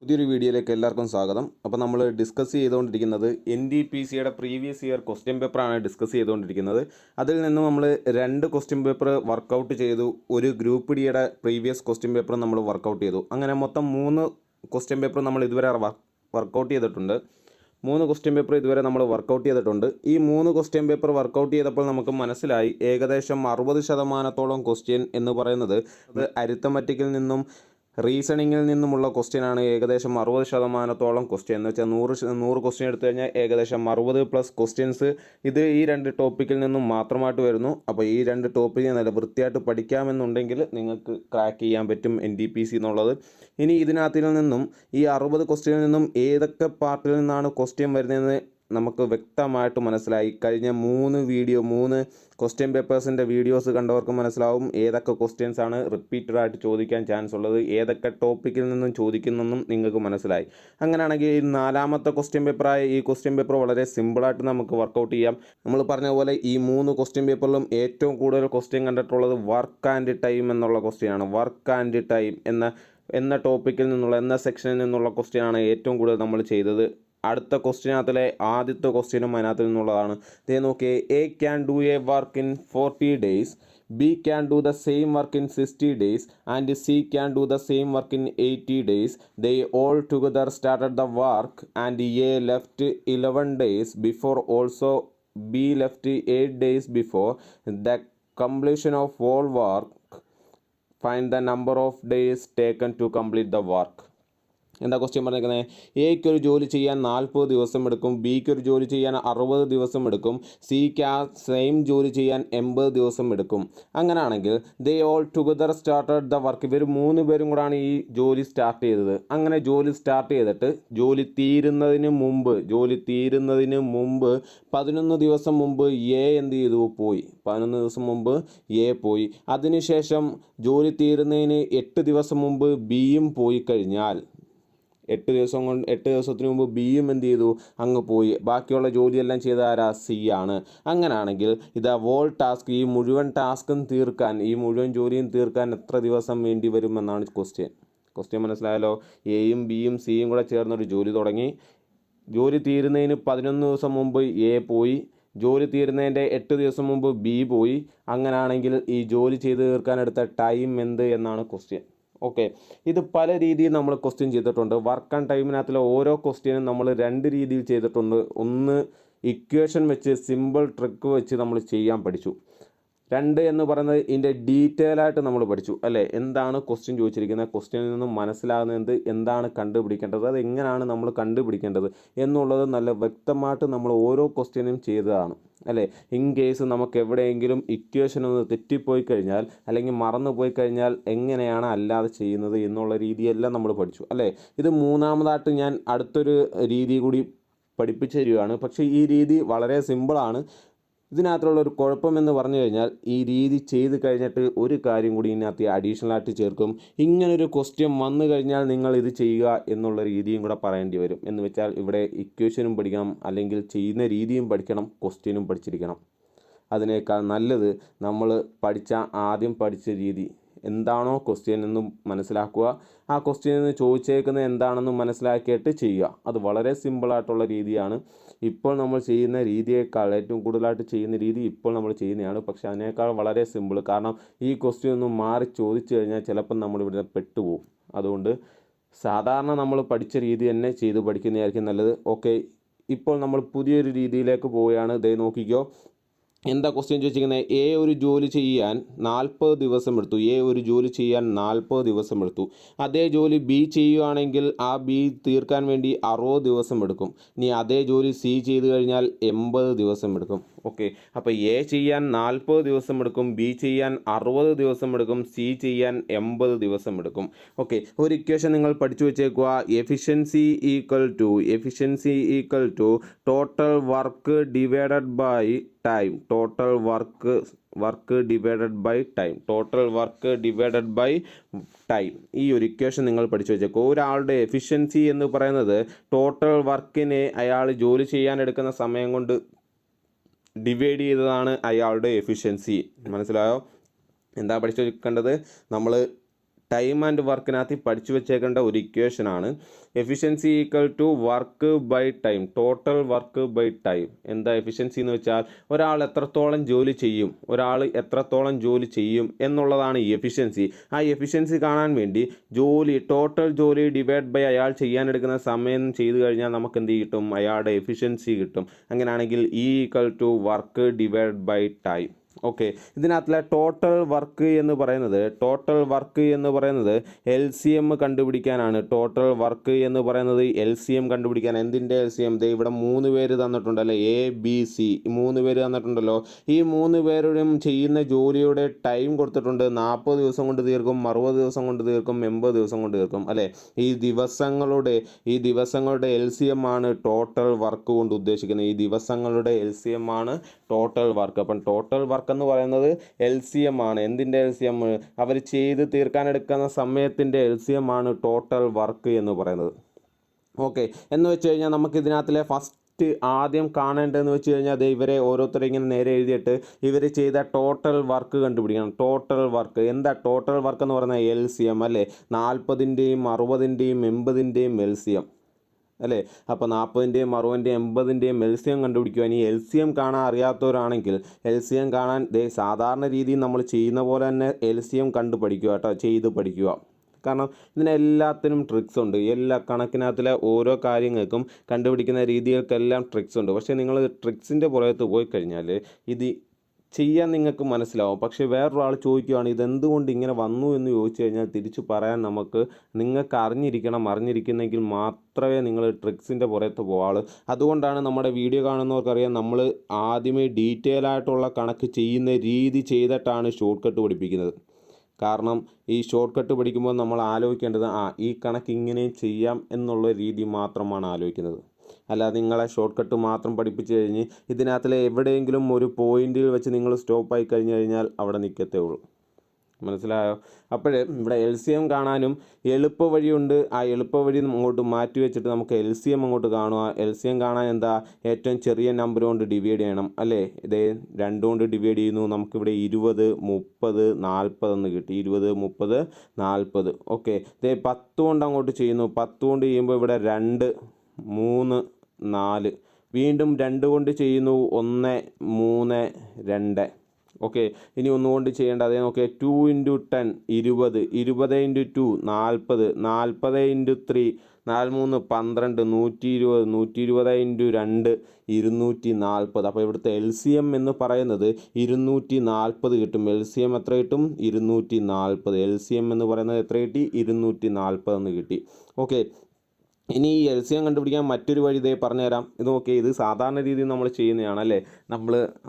പുതിയൊരു വീഡിയോയിലേക്ക് എല്ലാവർക്കും സ്വാഗതം. അപ്പോൾ നമ്മൾ ഡിസ്കസ് ചെയ്തുകൊണ്ടിരിക്കുന്നത് NDPCയുടെ പ്രീവിയസ് ഇയർ ക്വസ്റ്റ്യൻ പേപ്പറാണ് ഡിസ്കസ് ചെയ്തുകൊണ്ടിരിക്കുന്നത്. അതിൽ നിന്നും നമ്മൾ 2 ക്വസ്റ്റ്യൻ പേപ്പർ വർക്കൗട്ട് ചെയ്തു, ഒരു ഗ്രൂപ്പ് ഡിയുടെ പ്രീവിയസ് ക്വസ്റ്റ്യൻ പേപ്പർ നമ്മൾ വർക്കൗട്ട് ചെയ്തു. അങ്ങനെ മൊത്തം 3 ക്വസ്റ്റ്യൻ പേപ്പർ നമ്മൾ ഇതുവരെ വർക്കൗട്ട് ചെയ്തിട്ടുണ്ട്. 3 ക്വസ്റ്റ്യൻ പേപ്പർ ഇതുവരെ നമ്മൾ വർക്കൗട്ട് ചെയ്തിട്ടുണ്ട്. ഈ 3 ക്വസ്റ്റ്യൻ പേപ്പർ വർക്കൗട്ട് ചെയ്തപ്പോൾ നമുക്ക് മനസ്സിലായി ഏകദേശം 60% ക്വസ്റ്റ്യൻ എന്ന് പറയുന്നത് അത് അരിത്തമെറ്റിക്കിൽ നിന്നും റീസണിങ്ങിൽ നിന്നുമുള്ള ക്വസ്റ്റ്യനാണ്. ഏകദേശം 60% ക്വസ്റ്റ്യൻ എന്ന് വെച്ചാൽ 100 ക്വസ്റ്റ്യൻ എടുത്തു കഴിഞ്ഞാൽ ഏകദേശം 60+ ക്വസ്റ്റ്യൻസ് ഇത് ഈ 2 ടോപ്പിക്കിൽ നിന്നും മാത്രമായിട്ട് വരുന്നു. അപ്പോൾ ഈ 2 ടോപ്പിക്ക് നല്ല വൃത്തിയായിട്ട് പഠിക്കാമെന്നുണ്ടെങ്കിൽ നിങ്ങൾക്ക് ക്രാക്ക് ചെയ്യാൻ പറ്റും NDPC എന്നുള്ളത്. ഇനി ഇതിനകത്തിൽ നിന്നും ഈ 60 ക്വസ്റ്റ്യനിൽ നിന്നും ഏതൊക്കെ പാർട്ടിൽ നിന്നാണ് ക്വസ്റ്റ്യൻ വരുന്നതെന്ന് നമുക്ക് വ്യക്തമായിട്ട് മനസ്സിലായി. കഴിഞ്ഞ 3 ക്വസ്റ്റ്യൻ പേപ്പേഴ്സിൻ്റെ വീഡിയോസ് കണ്ടവർക്ക് മനസ്സിലാവും ഏതൊക്കെ ക്വസ്റ്റ്യൻസ് ആണ് റിപ്പീറ്റഡായിട്ട് ചോദിക്കാൻ ചാൻസ് ഉള്ളത്, ഏതൊക്കെ ടോപ്പിക്കിൽ നിന്നും ചോദിക്കുന്നെന്നും നിങ്ങൾക്ക് മനസ്സിലായി. അങ്ങനെയാണെങ്കിൽ ഈ 4ാമത്തെ ക്വസ്റ്റ്യൻ പേപ്പറായ ഈ ക്വസ്റ്റ്യൻ പേപ്പർ വളരെ സിമ്പിളായിട്ട് നമുക്ക് വർക്കൗട്ട് ചെയ്യാം. നമ്മൾ പറഞ്ഞ പോലെ ഈ 3 ക്വസ്റ്റ്യൻ പേപ്പറിലും ഏറ്റവും കൂടുതൽ ക്വസ്റ്റ്യൻ കണ്ടിട്ടുള്ളത് വർക്ക് ആൻഡ് ടൈം എന്നുള്ള ക്വസ്റ്റ്യനാണ്. വർക്ക് ആൻഡ് ടൈം എന്ന ടോപ്പിക്കിൽ നിന്നുള്ള സെക്ഷനിൽ നിന്നുള്ള ക്വസ്റ്റ്യനാണ് ഏറ്റവും കൂടുതൽ നമ്മൾ ചെയ്തത്. അടുത്ത ക്വസ്റ്റ്യനകത്തിലെ ആദ്യത്തെ ക്വസ്റ്റ്യനും അതിനകത്ത് നിന്നുള്ളതാണ്. ദേ നോക്കിയേ, A can do a work in 40 days, B can do the same work in 60 days and C can do the same work in 80 days. They all together started the work and A left 11 days before, also B left 8 days before the completion of all work. Find the number of days taken to complete the work. എന്താ question പറഞ്ഞിരിക്കുന്നത്? എക്ക് ഒരു ജോലി ചെയ്യാൻ 40 ദിവസം എടുക്കും, ബിക്ക് ഒരു ജോലി ചെയ്യാൻ 60 ദിവസം എടുക്കും, സിക്ക് ആ സെയിം ജോലി ചെയ്യാൻ 80 ദിവസം എടുക്കും. അങ്ങനെയാണെങ്കിൽ they all together started the work. ഇവർ 3 പേരും കൂടാണ് ഈ ജോലി സ്റ്റാർട്ട് ചെയ്തത്. അങ്ങനെ ജോലി സ്റ്റാർട്ട് ചെയ്തിട്ട് ജോലി തീരുന്നതിന് മുമ്പ് 11 ദിവസം മുമ്പ് എ എന്ത് ചെയ്തു? പോയി. 11 ദിവസം മുമ്പ് എ പോയി. അതിനുശേഷം ജോലി തീരുന്നതിന് 8 ദിവസം മുമ്പ് ബിയും പോയി കഴിഞ്ഞാൽ 8 ദിവസത്തിന് മുമ്പ് ബിയും എന്ത് ചെയ്തു? അങ്ങ് പോയി. ബാക്കിയുള്ള ജോലിയെല്ലാം ചെയ്ത ആരാ? സി ആണ്. അങ്ങനെയാണെങ്കിൽ ഇത് വോൾ ടാസ്ക്, ഈ മുഴുവൻ ടാസ്കും തീർക്കാൻ, ഈ മുഴുവൻ ജോലിയും തീർക്കാൻ എത്ര ദിവസം വേണ്ടി വരുമെന്നാണ് ക്വസ്റ്റ്യൻ മനസ്സിലായല്ലോ. എയും ബിയും സിയും കൂടെ ചേർന്നൊരു ജോലി തുടങ്ങി. ജോലി തീരുന്നതിന് 11 ദിവസം മുമ്പ് എ പോയി, ജോലി തീരുന്നതിൻ്റെ 8 ദിവസം മുമ്പ് ബി പോയി. അങ്ങനെയാണെങ്കിൽ ഈ ജോലി ചെയ്ത് തീർക്കാനെടുത്ത ടൈം എന്ത് എന്നാണ് ക്വസ്റ്റ്യൻ. ഓക്കെ, ഇത് പല രീതിയിൽ നമ്മൾ ക്വസ്റ്റ്യൻ ചെയ്തിട്ടുണ്ട്. വർക്ക് ആൻഡ് ടൈമിനകത്തുള്ള ഓരോ ക്വസ്റ്റ്യനും നമ്മൾ 2 രീതിയിൽ ചെയ്തിട്ടുണ്ട്. ഒന്ന് ഇക്വേഷൻ വെച്ച്, സിമ്പിൾ ട്രിക്ക് വെച്ച് നമ്മൾ ചെയ്യാൻ പഠിച്ചു. 2 എന്ന് പറയുന്നത് ഇതിൻ്റെ ഡീറ്റെയിൽ ആയിട്ട് നമ്മൾ പഠിച്ചു അല്ലേ. എന്താണ് ക്വസ്റ്റ്യൻ ചോദിച്ചിരിക്കുന്നത്, ക്വസ്റ്റ്യനിൽ നിന്നും മനസ്സിലാകുന്നത് എന്താണ് കണ്ടുപിടിക്കേണ്ടത്, അത് എങ്ങനെയാണ് നമ്മൾ കണ്ടുപിടിക്കേണ്ടത് എന്നുള്ളത് നല്ല വ്യക്തമായിട്ട് നമ്മൾ ഓരോ ക്വസ്റ്റ്യനും ചെയ്തതാണ് അല്ലേ. ഇൻ കേസ് നമുക്ക് എവിടെയെങ്കിലും ഇക്വേഷൻ ഒന്ന് തെറ്റിപ്പോയി കഴിഞ്ഞാൽ അല്ലെങ്കിൽ മറന്നു പോയി കഴിഞ്ഞാൽ എങ്ങനെയാണ് അല്ലാതെ ചെയ്യുന്നത് എന്നുള്ള രീതിയെല്ലാം നമ്മൾ പഠിച്ചു അല്ലേ. ഇത് 3ാമതായിട്ട് ഞാൻ അടുത്തൊരു രീതി കൂടി പഠിപ്പിച്ചു തരികയാണ്. പക്ഷേ ഈ രീതി വളരെ സിമ്പിളാണ്. ഇതിനകത്തുള്ള ഒരു കുഴപ്പമെന്ന് പറഞ്ഞു കഴിഞ്ഞാൽ ഈ രീതി ചെയ്ത് കഴിഞ്ഞിട്ട് ഒരു കാര്യം കൂടി ഇതിനകത്ത് അഡീഷണലായിട്ട് ചേർക്കും. ഇങ്ങനൊരു ക്വസ്റ്റ്യൻ വന്നു കഴിഞ്ഞാൽ നിങ്ങൾ ഇത് ചെയ്യുക എന്നുള്ള രീതിയും കൂടെ പറയേണ്ടി വരും. എന്ന് വെച്ചാൽ ഇവിടെ ഇക്വേഷനും പഠിക്കണം, അല്ലെങ്കിൽ ചെയ്യുന്ന രീതിയും പഠിക്കണം, ക്വസ്റ്റ്യനും പഠിച്ചിരിക്കണം. അതിനേക്കാൾ നല്ലത് നമ്മൾ ആദ്യം പഠിച്ച രീതി എന്താണോ ക്വസ്റ്റ്യൻ എന്നും മനസ്സിലാക്കുക, ആ ക്വസ്റ്റ്യൻ നിന്ന് ചോദിച്ചേക്കുന്നത് എന്താണെന്നും മനസ്സിലാക്കിയിട്ട് ചെയ്യുക. അത് വളരെ സിമ്പിളായിട്ടുള്ള രീതിയാണ്. ഇപ്പോൾ നമ്മൾ ചെയ്യുന്ന രീതിയേക്കാൾ ഏറ്റവും കൂടുതലായിട്ട് ചെയ്യുന്ന രീതി ഇപ്പോൾ നമ്മൾ ചെയ്യുന്നതാണ്. പക്ഷേ അതിനേക്കാൾ വളരെ സിമ്പിൾ. കാരണം ഈ ക്വസ്റ്റ്യൻ ഒന്നും മാറി ചോദിച്ചു കഴിഞ്ഞാൽ ചിലപ്പം നമ്മളിവിടെ പെട്ടുപോകും. അതുകൊണ്ട് സാധാരണ നമ്മൾ പഠിച്ച രീതി തന്നെ ചെയ്ത് പഠിക്കുന്നതായിരിക്കും നല്ലത്. ഓക്കെ, ഇപ്പോൾ നമ്മൾ പുതിയൊരു രീതിയിലേക്ക് പോവുകയാണ്. ദേ നോക്കിക്കോ, എന്താ ക്വസ്റ്റ്യൻ ചോദിച്ചിരിക്കുന്നത്? എ ഒരു ജോലി ചെയ്യാൻ 40 ദിവസം എടുത്തു. എ ഒരു ജോലി ചെയ്യാൻ 40 ദിവസം എടുത്തു. അതേ ജോലി ബി ചെയ്യുകയാണെങ്കിൽ ആ ബി തീർക്കാൻ വേണ്ടി 60 ദിവസം എടുക്കും. ഇനി അതേ ജോലി സി ചെയ്ത് കഴിഞ്ഞാൽ 80 ദിവസം എടുക്കും. ഓക്കെ, അപ്പോൾ എ ചെയ്യാൻ 40 ദിവസം എടുക്കും, ബി ചെയ്യാൻ 60 ദിവസം എടുക്കും, സി ചെയ്യാൻ 80 ദിവസം എടുക്കും. ഓക്കെ, ഒരു ഇക്വേഷൻ നിങ്ങൾ പഠിച്ചു വെച്ചേക്കുക. Efficiency equal to total work divided by time. Total work divided by time. ഈ ഒരു ഇക്വേഷൻ നിങ്ങൾ പഠിച്ചു വെച്ചേക്കും. ഒരാളുടെ എഫിഷ്യൻസി എന്ന് പറയുന്നത് ടോട്ടൽ വർക്കിനെ അയാൾ ജോലി ചെയ്യാൻ എടുക്കുന്ന സമയം കൊണ്ട് ഡിവൈഡ് ചെയ്തതാണ് അയാളുടെ എഫിഷ്യൻസി. മനസ്സിലായോ? എന്താ പഠിച്ചു വെക്കേണ്ടത്? നമ്മൾ ടൈം ആൻഡ് വർക്കിനകത്ത് പഠിച്ചു വെച്ചേക്കേണ്ട ഒരു ഇക്വേഷനാണ്. Efficiency equal to work by time, total work by time. എന്താ എഫിഷ്യൻസി എന്ന് വെച്ചാൽ ഒരാൾ എത്രത്തോളം ജോലി ചെയ്യും എന്നുള്ളതാണ് ഈ എഫിഷ്യൻസി. ആ എഫിഷ്യൻസി കാണാൻ വേണ്ടി ടോട്ടൽ ജോലി ഡിവൈഡ് ബൈ അയാൾ ചെയ്യാനെടുക്കുന്ന സമയം ചെയ്തു കഴിഞ്ഞാൽ നമുക്ക് എന്ത് കിട്ടും? അയാളുടെ എഫിഷ്യൻസി കിട്ടും. അങ്ങനെയാണെങ്കിൽ E equal to work divide by time. Okay, ഇതിനകത്തിലെ ടോട്ടൽ വർക്ക് എന്ന് പറയുന്നത് LCM കണ്ടുപിടിക്കാനാണ്. ടോട്ടൽ വർക്ക് എന്ന് പറയുന്നത് LCM കണ്ടുപിടിക്കാൻ. എന്തിൻ്റെ LCM? ഇവിടെ 3 പേര് തന്നിട്ടുണ്ടല്ലോ, ABC 3 പേര് തന്നിട്ടുണ്ടല്ലോ. ഈ 3 പേരും ചെയ്യുന്ന ജോലിയുടെ ടൈം കൊടുത്തിട്ടുണ്ട്. 40 ദിവസം കൊണ്ട് തീർക്കും, 60 ദിവസം കൊണ്ട് തീർക്കും, 80 ദിവസം കൊണ്ട് തീർക്കും അല്ലേ. ഈ ദിവസങ്ങളുടെ LCM ആണ് ടോട്ടൽ വർക്ക് കൊണ്ട് ഉദ്ദേശിക്കുന്നത്. ഈ ദിവസങ്ങളുടെ LCM ആണ് ടോട്ടൽ വർക്ക്. അപ്പം ടോട്ടൽ വർക്ക് എന്ന് പറയുന്നത് LCM ആണ്. എന്തിൻ്റെ LCM? അവർ ചെയ്ത് തീർക്കാനെടുക്കുന്ന സമയത്തിൻ്റെ LCM ആണ് ടോട്ടൽ വർക്ക് എന്ന് പറയുന്നത്. ഓക്കെ, എന്ന് വെച്ച് കഴിഞ്ഞാൽ നമുക്ക് ഇതിനകത്തിലെ ഫസ്റ്റ് ആദ്യം കാണേണ്ടതെന്ന് വെച്ച് കഴിഞ്ഞാൽ ഇവരെ ഓരോരുത്തരെ ഇങ്ങനെ നേരെ എഴുതിയിട്ട് ഇവർ ചെയ്ത ടോട്ടൽ വർക്ക് കണ്ടുപിടിക്കണം. ടോട്ടൽ വർക്ക് എന്താ? ടോട്ടൽ വർക്ക് എന്ന് പറയുന്നത് LCM അല്ലേ. 40ൻ്റെയും 60ൻ്റെയും 80ൻ്റെയും LCM അല്ലേ. അപ്പോൾ 40ൻ്റെയും 60ൻ്റെയും 80ൻ്റെയും LCM കണ്ടുപിടിക്കുക. ഇനി LCM കാണാൻ അറിയാത്തവരാണെങ്കിൽ LCM കാണാൻ സാധാരണ രീതിയിൽ നമ്മൾ ചെയ്യുന്ന പോലെ തന്നെ LCM കണ്ടു പഠിക്കുക കേട്ടോ, ചെയ്ത് പഠിക്കുക. കാരണം ഇതിനെല്ലാത്തിനും ട്രിക്സ് ഉണ്ട്. എല്ലാ കണക്കിനകത്തിലെ ഓരോ കാര്യങ്ങൾക്കും കണ്ടുപിടിക്കുന്ന രീതികൾക്കെല്ലാം ട്രിക്സ് ഉണ്ട്. പക്ഷേ നിങ്ങൾ ട്രിക്സിൻ്റെ പുറത്ത് പോയി കഴിഞ്ഞാൽ ഇത് ചെയ്യാൻ നിങ്ങൾക്ക് മനസ്സിലാവും. പക്ഷേ വേറൊരാൾ ചോദിക്കുകയാണ് ഇതെന്തുകൊണ്ട് ഇങ്ങനെ വന്നു എന്ന് ചോദിച്ചു കഴിഞ്ഞാൽ തിരിച്ചു പറയാൻ നിങ്ങൾക്ക് അറിഞ്ഞിരിക്കുന്നെങ്കിൽ മാത്രമേ നിങ്ങൾ ട്രിക്സിൻ്റെ പുറത്ത് പോകാവുള്ളൂ. അതുകൊണ്ടാണ് നമ്മുടെ വീഡിയോ കാണുന്നവർക്കറിയാം നമ്മൾ ആദ്യമേ ഡീറ്റെയിൽ ആയിട്ടുള്ള കണക്ക് ചെയ്യുന്ന രീതി ചെയ്തിട്ടാണ് ഷോർട്ട് കട്ട് പഠിപ്പിക്കുന്നത്. കാരണം ഈ ഷോർട്ട് കട്ട് പഠിക്കുമ്പോൾ നമ്മൾ ആലോചിക്കേണ്ടത് ഈ കണക്ക് ഇങ്ങനെയും ചെയ്യാം എന്നുള്ള രീതി മാത്രമാണ് ആലോചിക്കുന്നത്. അല്ലാതെ നിങ്ങളെ ഷോർട്ട് കട്ട് മാത്രം പഠിപ്പിച്ച് കഴിഞ്ഞ് ഇതിനകത്തിലെ എവിടെയെങ്കിലും ഒരു പോയിന്റിൽ വെച്ച് നിങ്ങൾ സ്റ്റോപ്പായി കഴിഞ്ഞാൽ അവിടെ നിൽക്കത്തേ ഉള്ളൂ. മനസ്സിലായോ? അപ്പോൾ ഇവിടെ LCM കാണാനും എളുപ്പ വഴിയുണ്ട്. ആ എളുപ്പ വഴി അങ്ങോട്ട് മാറ്റി വെച്ചിട്ട് നമുക്ക് LCM അങ്ങോട്ട് കാണുക. LCM കാണാൻ എന്താ? ഏറ്റവും ചെറിയ നമ്പർ കൊണ്ട് ഡിവൈഡ് ചെയ്യണം അല്ലേ. 2 കൊണ്ട് ഡിവൈഡ് ചെയ്യുന്നു. നമുക്കിവിടെ 20, 30, 40 എന്ന് കിട്ടി. 20, 30, 40. ഓക്കെ, 10 കൊണ്ട് അങ്ങോട്ട് ചെയ്യുന്നു. 10 കൊണ്ട് ചെയ്യുമ്പോൾ ഇവിടെ 2, 3, 4. വീണ്ടും 2 കൊണ്ട് ചെയ്യുന്നു. 1, 3, 2. ഓക്കെ, ഇനി ഒന്നുകൊണ്ട് ചെയ്യേണ്ട അതേ നോക്കിയാൽ 2 × 10 20, 20 × 2 40, 40 × 3 4 3 12, 120, 120 × 2 240. അപ്പോൾ ഇവിടുത്തെ LCM എന്ന് പറയുന്നത് 240 കിട്ടും. LCM എത്ര കിട്ടും? 240. LCM എന്ന് പറയുന്നത് എത്ര കിട്ടി? 240 എന്ന് കിട്ടി. ഓക്കെ, ഇനി ഈ LCM കണ്ടുപിടിക്കാൻ മറ്റൊരു വഴി പറഞ്ഞുതരാം. ഇത് നോക്കി, ഇത് സാധാരണ രീതിയിൽ നമ്മൾ ചെയ്യുന്നതാണ് അല്ലേ.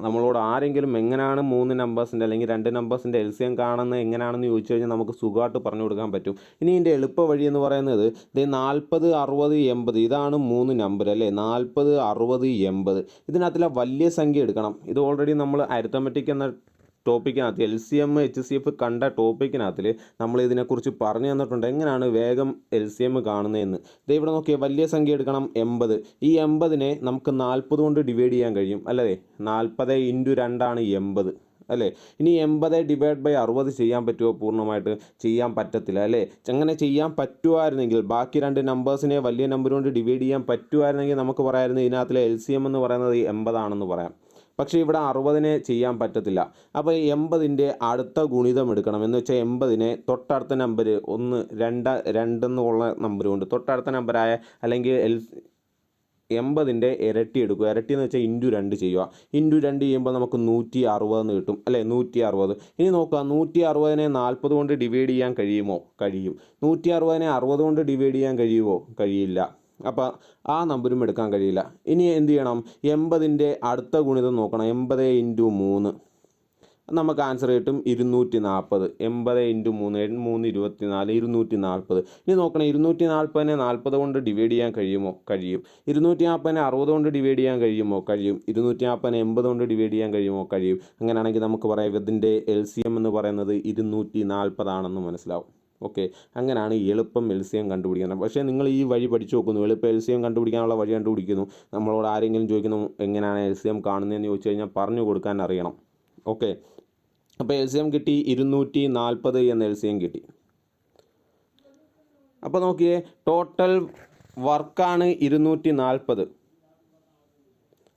നമ്മളോട് ആരെങ്കിലും എങ്ങനെയാണ് 3 നമ്പേഴ്സിൻ്റെ അല്ലെങ്കിൽ 2 നമ്പേഴ്സിൻ്റെ LCM കാണുന്നത് എങ്ങനെയാണെന്ന് ചോദിച്ചു കഴിഞ്ഞാൽ നമുക്ക് സുഖമായിട്ട് പറഞ്ഞു കൊടുക്കാൻ പറ്റും. ഇനി ഇതിൻ്റെ എളുപ്പ വഴി എന്ന് പറയുന്നത് 40, 60, 80 ഇതാണ് 3 നമ്പർ അല്ലേ. 40, 60, 80 ഇതിനകത്തിലെ വലിയ സംഖ്യ എടുക്കണം. ഇത് ഓൾറെഡി നമ്മൾ അരിത്തമെറ്റിക് എന്ന ടോപ്പിക്കിനകത്ത് LCM HCF കണ്ട ടോപ്പിക്കിനകത്തിൽ നമ്മൾ ഇതിനെക്കുറിച്ച് പറഞ്ഞു തന്നിട്ടുണ്ട്, എങ്ങനെയാണ് വേഗം LCM കാണുന്നതെന്ന്. ഇവിടെ നോക്കിയാൽ വലിയ സംഖ്യ എടുക്കണം 80. ഈ 80നെ നമുക്ക് 40 കൊണ്ട് ഡിവൈഡ് ചെയ്യാൻ കഴിയും അല്ലേ. 40 × 2 ആണ് 80 അല്ലേ. ഇനി 80 ഡിവൈഡ് ബൈ 60 ചെയ്യാൻ പറ്റുമോ? പൂർണ്ണമായിട്ട് ചെയ്യാൻ പറ്റത്തില്ല അല്ലേ. അങ്ങനെ ചെയ്യാൻ പറ്റുമായിരുന്നെങ്കിൽ ബാക്കി 2 നമ്പേഴ്സിനെ വലിയ നമ്പർ കൊണ്ട് ഡിവൈഡ് ചെയ്യാൻ പറ്റുമായിരുന്നെങ്കിൽ നമുക്ക് പറയാമായിരുന്നു ഇതിനകത്തിലെ LCM എന്ന് പറയുന്നത് 80 ആണെന്ന് പറയാം. പക്ഷേ ഇവിടെ 60നെ ചെയ്യാൻ പറ്റത്തില്ല. അപ്പോൾ 80ൻ്റെ അടുത്ത ഗുണിതം എടുക്കണം. എന്ന് വെച്ചാൽ 80നെ തൊട്ടടുത്ത നമ്പർ 1, 2 എന്നുള്ള നമ്പർ കൊണ്ട് തൊട്ടടുത്ത നമ്പറായ അല്ലെങ്കിൽ 80ൻ്റെ ഇരട്ടി എടുക്കുക. ഇരട്ടി എന്ന് വെച്ചാൽ × 2 ചെയ്യുക. × 2 ചെയ്യുമ്പോൾ നമുക്ക് 160 എന്ന് കിട്ടും അല്ലേ. 160. ഇനി നോക്കുക, 160നെ 40 കൊണ്ട് ഡിവൈഡ് ചെയ്യാൻ കഴിയുമോ? കഴിയും. 160നെ 60 കൊണ്ട് ഡിവൈഡ് ചെയ്യാൻ കഴിയുമോ? കഴിയില്ല. അപ്പോൾ ആ നമ്പരും എടുക്കാൻ കഴിയില്ല. ഇനി എന്ത് ചെയ്യണം? 80ൻ്റെ അടുത്ത ഗുണിതം നോക്കണം. 80 × 3 നമുക്ക് ആൻസർ കിട്ടും 240. 80 × 3 3 24 240. ഇനി നോക്കണം, 240നെ 40 കൊണ്ട് ഡിവൈഡ് ചെയ്യാൻ കഴിയുമോ? കഴിയും. 240നെ 60 കൊണ്ട് ഡിവൈഡ് ചെയ്യാൻ കഴിയുമോ? കഴിയും. 240നെ 80 കൊണ്ട് ഡിവൈഡ് ചെയ്യാൻ കഴിയുമോ? കഴിയും. അങ്ങനെയാണെങ്കിൽ നമുക്ക് പറയാം ഇതിൻ്റെ LCM എന്ന് പറയുന്നത് 240 ആണെന്ന് മനസ്സിലാവും. ഓക്കെ, അങ്ങനെയാണ് എളുപ്പം LCM കണ്ടുപിടിക്കുന്നത്. പക്ഷേ നിങ്ങൾ ഈ വഴി പഠിച്ചു നോക്കുന്നു, എളുപ്പം LCM കണ്ടുപിടിക്കാനുള്ള വഴി കണ്ടുപിടിക്കുന്നു. നമ്മളോട് ആരെങ്കിലും ചോദിക്കുന്നു എങ്ങനെയാണ് LCM കാണുന്നതെന്ന് ചോദിച്ചു കഴിഞ്ഞാൽ പറഞ്ഞു കൊടുക്കാൻ അറിയണം. ഓക്കെ, അപ്പോൾ LCM കിട്ടി 240 എന്ന LCM കിട്ടി. അപ്പോൾ നോക്കിയേ, ടോട്ടൽ വർക്കാണ് 240.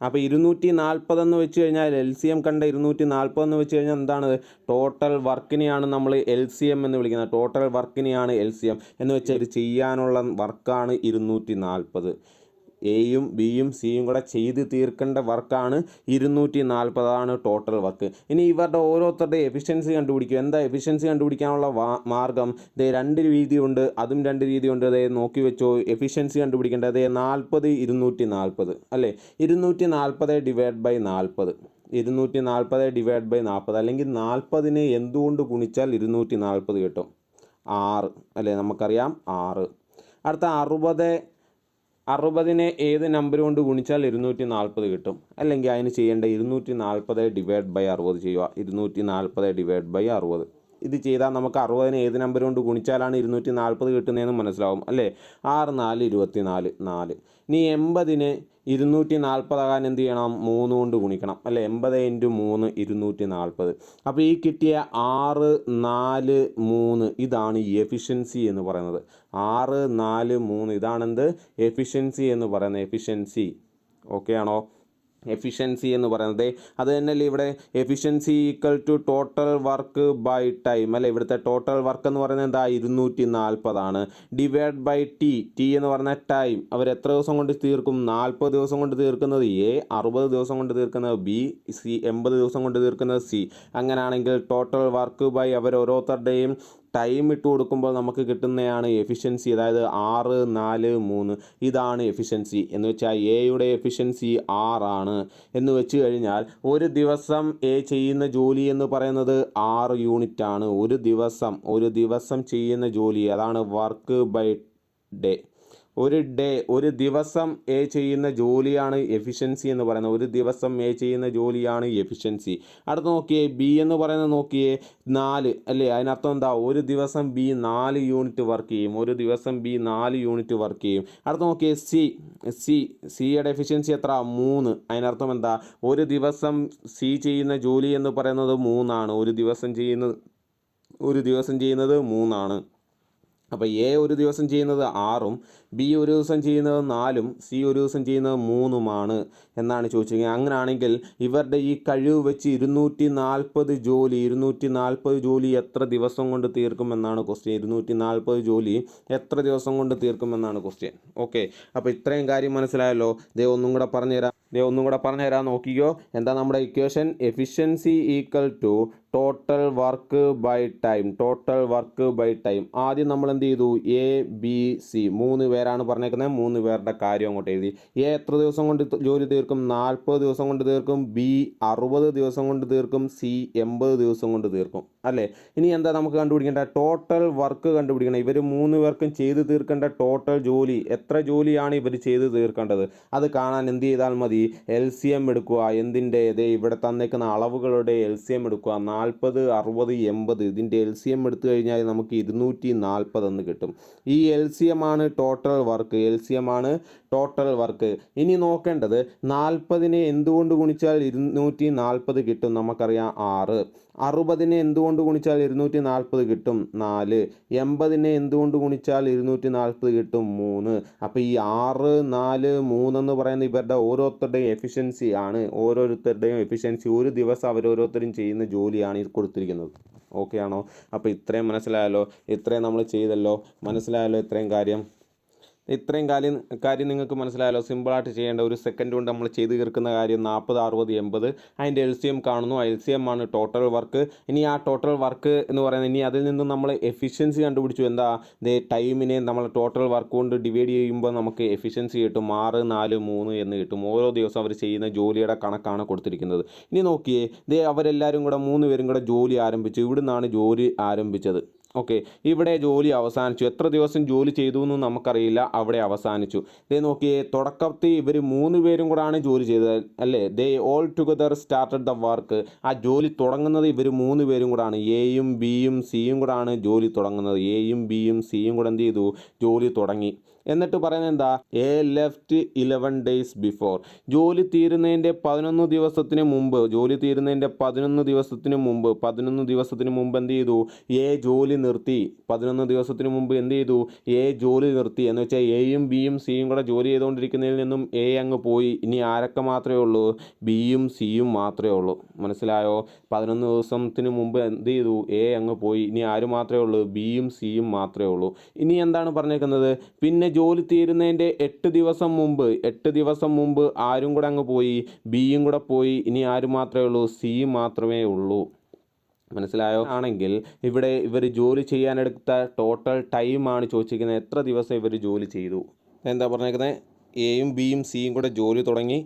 അപ്പോൾ 240 എന്ന് വെച്ച് കഴിഞ്ഞാൽ LCM കണ്ട 240 എന്ന് വെച്ച് കഴിഞ്ഞാൽ എന്താണ്? ടോട്ടൽ വർക്കിനെയാണ് നമ്മൾ LCM എന്ന് വിളിക്കുന്നത്. ടോട്ടൽ വർക്കിനെയാണ് LCM എന്ന് വെച്ചാൽ ഇത് ചെയ്യാനുള്ള വർക്കാണ് 240. എയും ബിയും സിയും കൂടെ ചെയ്ത് തീർക്കേണ്ട വർക്കാണ് 240. ആണ് ടോട്ടൽ വർക്ക്. ഇനി ഇവരുടെ ഓരോരുത്തരുടെ എഫിഷ്യൻസി കണ്ടുപിടിക്കും. എന്താ എഫിഷ്യൻസി കണ്ടുപിടിക്കാനുള്ള മാർഗം? ദേ 2 രീതിയുണ്ട്, അതും 2 രീതിയുണ്ട്. അതേ നോക്കി വെച്ചോ. എഫിഷ്യൻസി കണ്ടുപിടിക്കേണ്ടത് അതേ 40 240 അല്ലേ? 240 ഡിവൈഡ് ബൈ 40, 240 ഡിവൈഡ് ബൈ 40, അല്ലെങ്കിൽ 40നെ എന്തുകൊണ്ട് ഗുണിച്ചാൽ 240 കിട്ടും? 6 അല്ലേ? നമുക്കറിയാം 6. അടുത്ത 60നെ ഏത് നമ്പർ കൊണ്ട് ഗുണിച്ചാൽ 240 കിട്ടും? അല്ലെങ്കിൽ അതിന് ചെയ്യേണ്ട 240 ഡിവൈഡ് ബൈ 60 ചെയ്യുക. 240 ഡിവൈഡ് ബൈ 60 ഇത് ചെയ്താൽ നമുക്ക് 60നെ ഏത് നമ്പർ കൊണ്ട് ഗുണിച്ചാലാണ് 240 കിട്ടുന്നതെന്ന് മനസ്സിലാവും അല്ലേ? 6 4 24 4. ഇനി 80നെ 240 ആകാൻ എന്ത് ചെയ്യണം? 3 കൊണ്ട് ഗുണിക്കണം അല്ലേ? 80 × 3 240. അപ്പോൾ ഈ കിട്ടിയ 6 4 3 ഇതാണ് എഫിഷ്യൻസി എന്ന് പറയുന്നത്. 6 4 3 ഇതാണെന്ത്? എഫിഷ്യൻസി എന്ന് പറയുന്നത്. എഫിഷ്യൻസി ഓക്കെ ആണോ? എഫിഷ്യൻസി എന്ന് പറയുന്നത് അത് തന്നെയല്ലേ ഇവിടെ efficiency equal to total work by time അല്ലേ? ഇവിടുത്തെ ടോട്ടൽ വർക്ക് എന്ന് പറയുന്നത് എന്താ? 240 ആണ്. ഡിവൈഡ് ബൈ ടി എന്ന് പറഞ്ഞ ടൈം. അവർ എത്ര ദിവസം കൊണ്ട് തീർക്കും? 40 ദിവസം കൊണ്ട് തീർക്കുന്നത് എ, 60 ദിവസം കൊണ്ട് തീർക്കുന്നത് ബി, 80 ദിവസം കൊണ്ട് തീർക്കുന്നത് സി. അങ്ങനെയാണെങ്കിൽ ടോട്ടൽ വർക്ക് ബൈ അവർ ഓരോരുത്തരുടെയും ടൈം ഇട്ട് കൊടുക്കുമ്പോൾ നമുക്ക് കിട്ടുന്നതാണ് എഫിഷ്യൻസി. അതായത് 6 4 3 ഇതാണ് എഫിഷ്യൻസി. എന്ന് വെച്ചാൽ എയുടെ എഫിഷ്യൻസി 6 ആണ് എന്ന് വെച്ച് കഴിഞ്ഞാൽ ഒരു ദിവസം എ ചെയ്യുന്ന ജോലി എന്ന് പറയുന്നത് 6 യൂണിറ്റ് ആണ്. ഒരു ദിവസം ചെയ്യുന്ന ജോലി, അതാണ് വർക്ക് ബൈ ഡേ. ഒരു ദിവസം എ ചെയ്യുന്ന ജോലിയാണ് എഫിഷ്യൻസി എന്ന് പറയുന്നത്. ഒരു ദിവസം എ ചെയ്യുന്ന ജോലിയാണ് എഫിഷ്യൻസി. അടുത്ത് നോക്കിയേ, ബി എന്ന് പറയുന്നത് നോക്കിയേ 4 അല്ലേ? അതിനർത്ഥം എന്താ? ഒരു ദിവസം ബി 4 യൂണിറ്റ് വർക്ക് ചെയ്യും. ഒരു ദിവസം ബി 4 യൂണിറ്റ് വർക്ക് ചെയ്യും. അടുത്ത് നോക്കിയേ, സിയുടെ എഫിഷ്യൻസി എത്ര? 3. അതിനർത്ഥം എന്താ? ഒരു ദിവസം സി ചെയ്യുന്ന ജോലി എന്ന് പറയുന്നത് 3 ആണ്. ഒരു ദിവസം ചെയ്യുന്നത് 3 ആണ്. അപ്പോൾ എ ഒരു ദിവസം ചെയ്യുന്നത് 6ഉം ബി ഒരു ദിവസം ചെയ്യുന്നത് 4ഉം സി ഒരു ദിവസം ചെയ്യുന്നത് 3ഉമാണ് എന്നാണ് ചോദിച്ചിരിക്കുന്നത്. അങ്ങനെയാണെങ്കിൽ ഇവരുടെ ഈ കഴിവ് വെച്ച് 240 ജോലി എത്ര ദിവസം കൊണ്ട് തീർക്കുമെന്നാണ് ക്വസ്റ്റ്യൻ. 240 ജോലി എത്ര ദിവസം കൊണ്ട് തീർക്കുമെന്നാണ് ക്വസ്റ്റ്യൻ. ഓക്കെ, അപ്പോൾ ഇത്രയും കാര്യം മനസ്സിലായല്ലോ. ദേ ഒന്നും കൂടെ പറഞ്ഞുതരാം നോക്കിക്കോ. എന്താ നമ്മുടെ equation? Efficiency equal to total work by time. ആദ്യം നമ്മൾ എന്ത് ചെയ്തു? എ ബി സി 3 പേരാണ് പറഞ്ഞേക്കുന്നത്. 3 പേരുടെ കാര്യം അങ്ങോട്ട് എഴുതി. എ എത്ര ദിവസം കൊണ്ട് ജോലി തീർക്കും? 40 ദിവസം കൊണ്ട് തീർക്കും. ബി 60 ദിവസം കൊണ്ട് തീർക്കും. സി 80 ദിവസം കൊണ്ട് തീർക്കും അല്ലേ? ഇനി എന്താ നമുക്ക് കണ്ടുപിടിക്കേണ്ട? ടോട്ടൽ വർക്ക് കണ്ടുപിടിക്കണം. ഇവർ 3 പേർക്കും ചെയ്ത് തീർക്കേണ്ട ടോട്ടൽ ജോലി, എത്ര ജോലിയാണ് ഇവർ ചെയ്ത് തീർക്കേണ്ടത്? അത് കാണാൻ എന്ത് ചെയ്താൽ മതി? LCM എടുക്കുക. എന്തിൻ്റെ? ഇവിടെ തന്നേക്കുന്ന അളവുകളുടെ LCM എടുക്കുക. 40 60 80 ഇതിൻ്റെ LCM എടുത്തു കഴിഞ്ഞാൽ നമുക്ക് 240 എന്ന് കിട്ടും. ഈ LCM ആണ് ടോട്ടൽ വർക്ക്. ഇനി നോക്കേണ്ടത് 40നെ എന്തുകൊണ്ട് ഗുണിച്ചാൽ 240 കിട്ടും? നമുക്കറിയാം 6. 60നെ എന്തുകൊണ്ട് ഗുണിച്ചാൽ 240 കിട്ടും? 4. 80നെ എന്തുകൊണ്ട് ഗുണിച്ചാൽ 240 കിട്ടും? 3. അപ്പോൾ ഈ 6 4 3 എന്ന് പറയുന്ന ഇവരുടെ ഓരോരുത്തരുടെയും എഫിഷ്യൻസി ആണ്. ഒരു ദിവസം അവരോരോരുത്തരും ചെയ്യുന്ന ജോലിയാണ് ഈ കൊടുത്തിരിക്കുന്നത്. ഓക്കെ ആണോ? അപ്പോൾ ഇത്രയും മനസ്സിലായല്ലോ. ഇത്രയും നമ്മൾ ചെയ്തല്ലോ. മനസ്സിലായല്ലോ ഇത്രയും കാര്യം നിങ്ങൾക്ക് മനസ്സിലായല്ലോ. സിമ്പിളായിട്ട് ചെയ്യേണ്ട, ഒരു സെക്കൻഡ് കൊണ്ട് നമ്മൾ ചെയ്ത് തീർക്കുന്ന കാര്യം 40 60 80. അതിൻ്റെ LCM കാണുന്നു. LCM ആണ് ടോട്ടൽ വർക്ക്. ഇനി ആ ടോട്ടൽ വർക്ക് എന്ന് പറയുന്നത്, ഇനി അതിൽ നിന്ന് നമ്മൾ എഫിഷ്യൻസി കണ്ടുപിടിച്ചു. എന്താ? ടൈമിനെ നമ്മൾ ടോട്ടൽ വർക്ക് കൊണ്ട് ഡിവൈഡ് ചെയ്യുമ്പോൾ നമുക്ക് എഫിഷ്യൻസി കിട്ടും. 6 4 3 എന്ന് കിട്ടും. ഓരോ ദിവസം അവർ ചെയ്യുന്ന ജോലിയുടെ കണക്കാണ് കൊടുത്തിരിക്കുന്നത്. ഇനി നോക്കിയേ, അവരെല്ലാവരും കൂടെ 3 പേരും കൂടെ ജോലി ആരംഭിച്ചു. ഇവിടുന്നാണ് ജോലി ആരംഭിച്ചത്. ഓക്കെ, ഇവിടെ ജോലി അവസാനിച്ചു. എത്ര ദിവസം ജോലി ചെയ്തു എന്ന് നമുക്കറിയില്ല. അവിടെ അവസാനിച്ചു. നോക്കിയേ, തുടക്കത്തിൽ ഇവർ 3 പേരും കൂടാണ് ജോലി ചെയ്തത് അല്ലേ? They all together started the work. ആ ജോലി തുടങ്ങുന്നത് ഇവർ 3 പേരും കൂടാണ്. എയും ബിയും സിയും കൂടാണ് ജോലി തുടങ്ങുന്നത്. എയും ബിയും സിയും കൂടെ എന്ത് ചെയ്തു? ജോലി തുടങ്ങി. എന്നിട്ട് പറയുന്നത് എന്താ, എ ലെഫ്റ്റ് 11 days ബിഫോർ. ജോലി തീരുന്നതിൻ്റെ 11 ദിവസത്തിന് മുമ്പ് 11 ദിവസത്തിന് മുമ്പ് എന്ത് ചെയ്തു, എ ജോലി നിർത്തി. 11 ദിവസത്തിന് മുമ്പ് എന്ത് ചെയ്തു, എ ജോലി നിർത്തി. എന്ന് വെച്ചാൽ എയും ബിയും സിയും കൂടെ ജോലി ചെയ്തുകൊണ്ടിരിക്കുന്നതിൽ നിന്നും എ അങ്ങ് പോയി. ഇനി ആരൊക്കെ മാത്രമേ ഉള്ളൂ, ബിയും സിയും മാത്രമേ ഉള്ളൂ. മനസ്സിലായോ? 11 ദിവസത്തിന് മുമ്പ് എന്ത് ചെയ്തു, എ അങ്ങ് പോയി. ഇനി ആര് മാത്രമേ ഉള്ളൂ, ബിയും സിയും മാത്രമേ ഉള്ളൂ. ഇനി എന്താണ് പറഞ്ഞേക്കുന്നത്, പിന്നെ ജോലി തീരുന്നതിൻ്റെ 8 ദിവസം മുമ്പ് ആരും കൂടെ അങ്ങ് പോയി, ബിയും കൂടെ പോയി. ഇനി ആര് മാത്രമേ ഉള്ളൂ, സി മാത്രമേ ഉള്ളൂ. മനസ്സിലായോ? ആണെങ്കിൽ ഇവിടെ ഇവർ ജോലി ചെയ്യാനെടുത്ത ടോട്ടൽ ടൈമാണ് ചോദിച്ചിരിക്കുന്നത്. എത്ര ദിവസം ഇവർ ജോലി ചെയ്തു. എന്താ പറഞ്ഞേക്കുന്നത്, എയും ബിയും സിയും കൂടെ ജോലി തുടങ്ങി.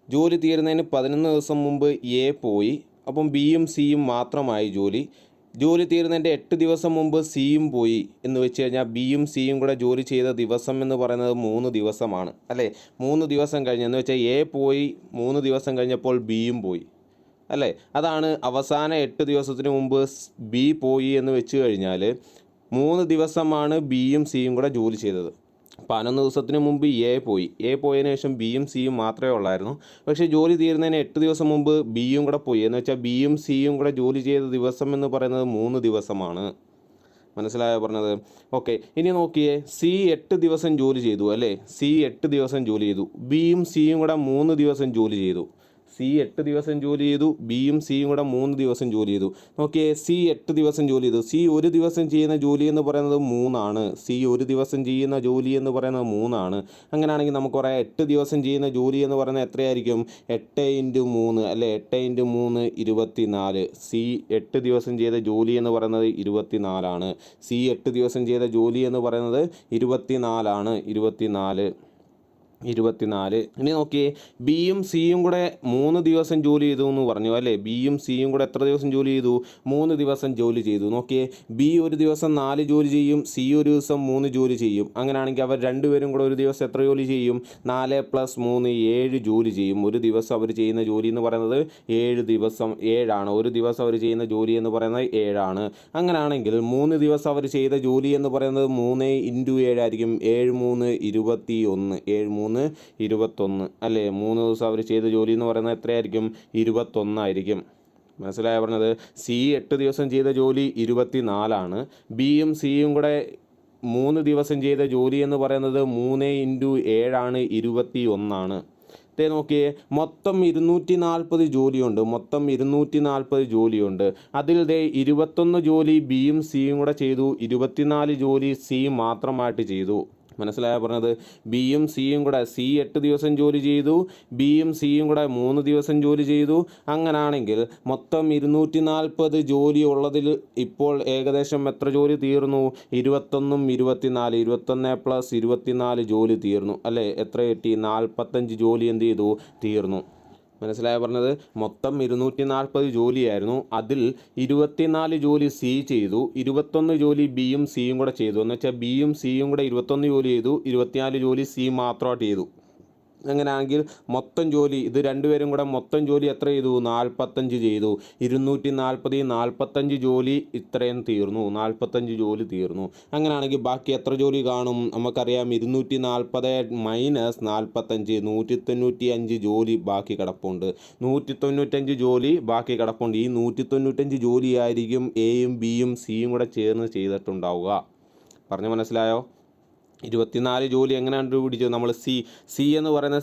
ജോലി തീരുന്നതിന് 11 ദിവസം മുമ്പ് എ പോയി. അപ്പം ബിയും സിയും മാത്രമായി ജോലി തീരുന്നതിൻ്റെ 8 ദിവസം മുമ്പ് സിയും പോയി എന്ന് വെച്ച് കഴിഞ്ഞാൽ ബിയും സിയും കൂടെ ജോലി ചെയ്ത ദിവസം എന്ന് പറയുന്നത് 3 ദിവസമാണ് അല്ലേ. 3 ദിവസം കഴിഞ്ഞ് എന്ന് വെച്ചാൽ എ പോയി, 3 ദിവസം കഴിഞ്ഞപ്പോൾ ബിയും പോയി അല്ലേ. അതാണ് അവസാന 8 ദിവസത്തിന് മുമ്പ് ബി പോയി എന്ന് വെച്ച് കഴിഞ്ഞാൽ 3 ദിവസമാണ് ബിയും സിയും കൂടെ ജോലി ചെയ്തത്. 11 ദിവസത്തിന് മുമ്പ് എ പോയതിനു ശേഷം ബിയും സിയും മാത്രമേ ഉള്ളായിരുന്നു. പക്ഷേ ജോലി തീരുന്നതിന് 8 ദിവസം മുമ്പ് ബിയും കൂടെ പോയി. എന്ന് വെച്ചാൽ ബിയും സിയും കൂടെ ജോലി ചെയ്ത ദിവസം എന്ന് പറയുന്നത് 3 ദിവസമാണ്. മനസ്സിലായോ പറഞ്ഞത്? ഓക്കെ, ഇനി നോക്കിയേ, സി 8 ദിവസം ജോലി ചെയ്തു അല്ലേ. സി 8 ദിവസം ജോലി ചെയ്തു. ബിയും സിയും കൂടെ 3 ദിവസം ജോലി ചെയ്തു. സി 8 ദിവസം ജോലി ചെയ്തു, ബിയും സിയും കൂടെ 3 ദിവസം ജോലി ചെയ്തു. നോക്കിയേ, സി 8 ദിവസം ജോലി ചെയ്തു. സി ഒരു ദിവസം ചെയ്യുന്ന ജോലി എന്ന് പറയുന്നത് 3 ആണ്. സി ഒരു ദിവസം ചെയ്യുന്ന ജോലി എന്ന് പറയുന്നത് 3 ആണ്. അങ്ങനെയാണെങ്കിൽ നമുക്ക് പറയാം 8 ദിവസം ചെയ്യുന്ന ജോലി എന്ന് പറയുന്നത് എത്രയായിരിക്കും, 8 × 3 അല്ലേ. 8 × 3 24. സി 8 ദിവസം ചെയ്ത ജോലി എന്ന് പറയുന്നത് 24 ആണ്. സി 8 ദിവസം ചെയ്ത ജോലി എന്ന് പറയുന്നത് 24 ആണ്. 24. ഇനി നോക്കിയേ, ബിയും സിയും കൂടെ 3 ദിവസം ജോലി ചെയ്തു എന്ന് പറഞ്ഞു അല്ലേ. ബിയും സിയും കൂടെ എത്ര ദിവസം ജോലി ചെയ്തു, 3 ദിവസം ജോലി ചെയ്തു. നോക്കിയേ, ബി ഒരു ദിവസം 4 ജോലി ചെയ്യും, സി ഒരു ദിവസം 3 ജോലി ചെയ്യും. അങ്ങനെയാണെങ്കിൽ അവർ രണ്ടുപേരും കൂടെ ഒരു ദിവസം എത്ര ജോലി ചെയ്യും, 4 + 3 7 ജോലി ചെയ്യും. ഒരു ദിവസം അവർ ചെയ്യുന്ന ജോലി എന്ന് പറയുന്നത് 7 ആണ്. ഒരു ദിവസം അവർ ചെയ്യുന്ന ജോലി എന്ന് പറയുന്നത് 7 ആണ്. അങ്ങനെയാണെങ്കിൽ 3 ദിവസം അവർ ചെയ്ത ജോലി എന്ന് പറയുന്നത് 3 × 7 ആയിരിക്കും. 7 × 3 21. 7 × 3 21 അല്ലേ. 3 ദിവസം അവർ ചെയ്ത ജോലി എന്ന് പറയുന്നത് എത്രയായിരിക്കും, 21 ആയിരിക്കും. മനസ്സിലായ പറഞ്ഞത്? സി 8 ദിവസം ചെയ്ത ജോലി 24 ആണ്. ബിയും സിയും കൂടെ 3 ദിവസം ചെയ്ത ജോലി എന്ന് പറയുന്നത് 3 × 7 ആണ്, 21 ആണ്. നോക്കിയേ, മൊത്തം 240 ജോലിയുണ്ട്. അതിൽ 21 ജോലി ബിയും സിയും കൂടെ ചെയ്തു, 24 ജോലി സി മാത്രമായിട്ട് ചെയ്തു. മനസ്സിലായ പറഞ്ഞത്? ബിയും സിയും കൂടെ, സി 8 ദിവസം ജോലി ചെയ്തു, ബിയും സിയും കൂടെ 3 ദിവസം ജോലി ചെയ്തു. അങ്ങനാണെങ്കിൽ മൊത്തം 240 ജോലി ഉള്ളതിൽ ഇപ്പോൾ ഏകദേശം എത്ര ജോലി തീർന്നു, 21 24. 21 + 24 ജോലി തീർന്നു അല്ലേ. എത്ര കിട്ടി, 45 ജോലി എന്ത് ചെയ്തു, തീർന്നു. മനസ്സിലായ പറഞ്ഞത്? മൊത്തം 240 ജോലിയായിരുന്നു. അതിൽ 24 ജോലി സി ചെയ്തു, 21 ജോലി ബിയും സിയും കൂടെ ചെയ്തു. എന്ന് വെച്ചാൽ ബിയും സിയും കൂടെ 21 ജോലി ചെയ്തു, 24 ജോലി സി മാത്രമായിട്ട് ചെയ്തു. അങ്ങനെയാണെങ്കിൽ മൊത്തം ജോലി, ഇത് രണ്ടുപേരും കൂടെ മൊത്തം ജോലി എത്ര ചെയ്തു, 45 ചെയ്തു. 240 45 ജോലി ഇത്രയും തീർന്നു. 45 ജോലി തീർന്നു. അങ്ങനെയാണെങ്കിൽ ബാക്കി എത്ര ജോലി കാണും, നമുക്കറിയാം 240 - 45 195 ജോലി ബാക്കി കിടപ്പുണ്ട്. 195 ജോലി ബാക്കി കിടപ്പുണ്ട്. ഈ 195 ജോലിയായിരിക്കും എയും ബിയും സിയും കൂടെ ചേർന്ന് ചെയ്തിട്ടുണ്ടാവുക. പറഞ്ഞു മനസ്സിലായോ? 24 ജോലി എങ്ങനെയാണ് കണ്ടുപിടിച്ചത് നമ്മൾ? സി എന്ന് പറയുന്ന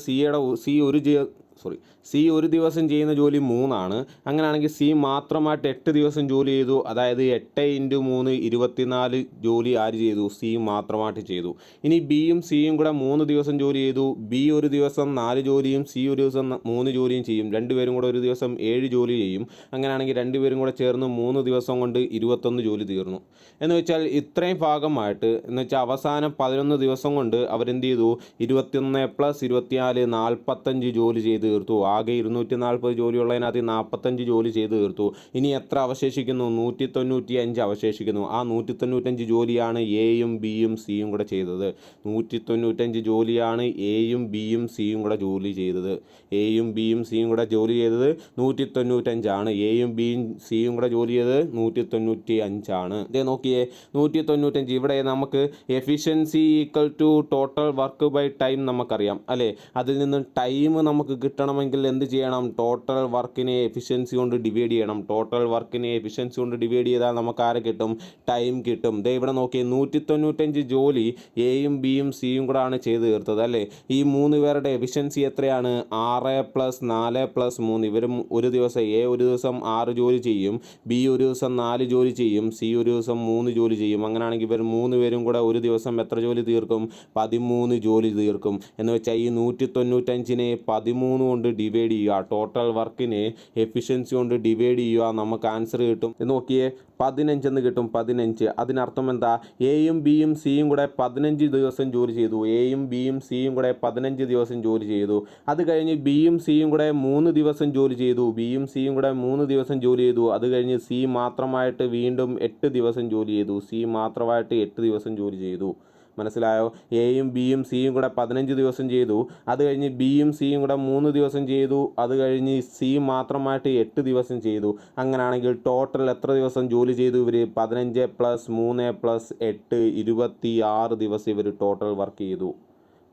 സി ഒരു ദിവസം ചെയ്യുന്ന ജോലി 3 ആണ്. അങ്ങനെയാണെങ്കിൽ സി മാത്രമായിട്ട് 8 ദിവസം ജോലി ചെയ്തു. അതായത് 8 × 3 24 ജോലി ആര് ചെയ്തു, സി മാത്രമായിട്ട് ചെയ്തു. ഇനി ബിയും സിയും കൂടെ 3 ദിവസം ജോലി ചെയ്തു. ബി ഒരു ദിവസം 4 ജോലിയും സി ഒരു ദിവസം 3 ജോലിയും ചെയ്യും. രണ്ടുപേരും കൂടെ ഒരു ദിവസം 7 ജോലി ചെയ്യും. അങ്ങനെയാണെങ്കിൽ രണ്ടുപേരും കൂടെ ചേർന്ന് 3 ദിവസം കൊണ്ട് 21 ജോലി തീർന്നു. എന്ന് വെച്ചാൽ ഇത്രയും ഭാഗമായിട്ട്, എന്ന് വെച്ചാൽ അവസാനം 11 ദിവസം കൊണ്ട് അവരെന്ത് ചെയ്തു, 21 + 24 45 ജോലി ചെയ്ത് തീർത്തു. ആകെ 240 ജോലിയുള്ളതിനകത്ത് 45 ജോലി ചെയ്ത് തീർത്തു. ഇനി എത്ര അവശേഷിക്കുന്നു? 195 അവശേഷിക്കുന്നു. ആ 195 ജോലിയാണ് എയും ബിയും സിയും കൂടെ ചെയ്തത്. 195 ജോലിയാണ് എയും ബിയും സിയും കൂടെ ജോലി ചെയ്തത്. എയും ബിയും സിയും കൂടെ ജോലി ചെയ്തത് 195 എയും ബിയും സിയും കൂടെ ജോലി ചെയ്തത് 195. ഇതേ നോക്കിയേ, 195. ഇവിടെ നമുക്ക് efficiency equal to total work by time നമുക്കറിയാം അല്ലേ. അതിൽ നിന്ന് ടൈം നമുക്ക് കിട്ടണമെങ്കിൽ എന്ത് ചെയ്യണം? ടോട്ടൽ വർക്കിനെ എഫിഷ്യൻസി കൊണ്ട് ഡിവൈഡ് ചെയ്യണം. ടോട്ടൽ വർക്കിനെ എഫിഷ്യൻസി കൊണ്ട് ഡിവൈഡ് ചെയ്താൽ നമുക്ക് ആരെ കിട്ടും? ടൈം കിട്ടും. ദേ ഇവിടെ നോക്കിയേ, 195 ജോലി എയും ബിയും സിയും കൂടെ ആണ് ചെയ്ത് തീർത്തത് അല്ലേ. ഈ 3 പേരുടെ എഫിഷ്യൻസി എത്രയാണ്? 6 + 4 + 3. ഇവരും ഒരു ദിവസം എ ഒരു ദിവസം 6 ജോലി ചെയ്യും, ബി ഒരു ദിവസം 4 ജോലി ചെയ്യും, സി ഒരു ദിവസം 3 ജോലി ചെയ്യും. അങ്ങനെയാണെങ്കിൽ ഇവർ 3 പേരും കൂടെ ഒരു ദിവസം എത്ര ജോലി തീർക്കും? 13 ജോലി തീർക്കും. എന്ന് വെച്ചാൽ ഈ 195നെ 13 കൊണ്ട് ഡിവൈഡ് ചെയ്യുക, ടോട്ടൽ വർക്കിനെ എഫിഷ്യൻസി കൊണ്ട് ഡിവൈഡ് ചെയ്യുക, നമുക്ക് ആൻസർ കിട്ടും. നോക്കിയേ, 15 എന്ന് കിട്ടും. 15. അതിനർത്ഥം എന്താ? എയും ബിയും സിയും കൂടെ 15 ദിവസം ജോലി ചെയ്തു. എയും ബിയും സിയും കൂടെ 15 ദിവസം ജോലി ചെയ്തു. അത് കഴിഞ്ഞ് ബിയും സിയും കൂടെ 3 ദിവസം ജോലി ചെയ്തു. ബിയും സിയും കൂടെ 3 ദിവസം ജോലി ചെയ്തു. അത് കഴിഞ്ഞ് സി മാത്രമായിട്ട് വീണ്ടും 8 ദിവസം ജോലി ചെയ്തു. സി മാത്രമായിട്ട് 8 ദിവസം ജോലി ചെയ്തു. മനസ്സിലായോ? എയും ബിയും സിയും കൂടെ 15 ദിവസം ചെയ്തു. അത് കഴിഞ്ഞ് ബിയും സിയും കൂടെ 3 ദിവസം ചെയ്തു. അത് കഴിഞ്ഞ് സി മാത്രമായിട്ട് 8 ദിവസം ചെയ്തു. അങ്ങനെയാണെങ്കിൽ ടോട്ടൽ എത്ര ദിവസം ജോലി ചെയ്തു ഇവർ? 15 + 3 + 8 26 ദിവസം ഇവർ ടോട്ടൽ വർക്ക് ചെയ്തു.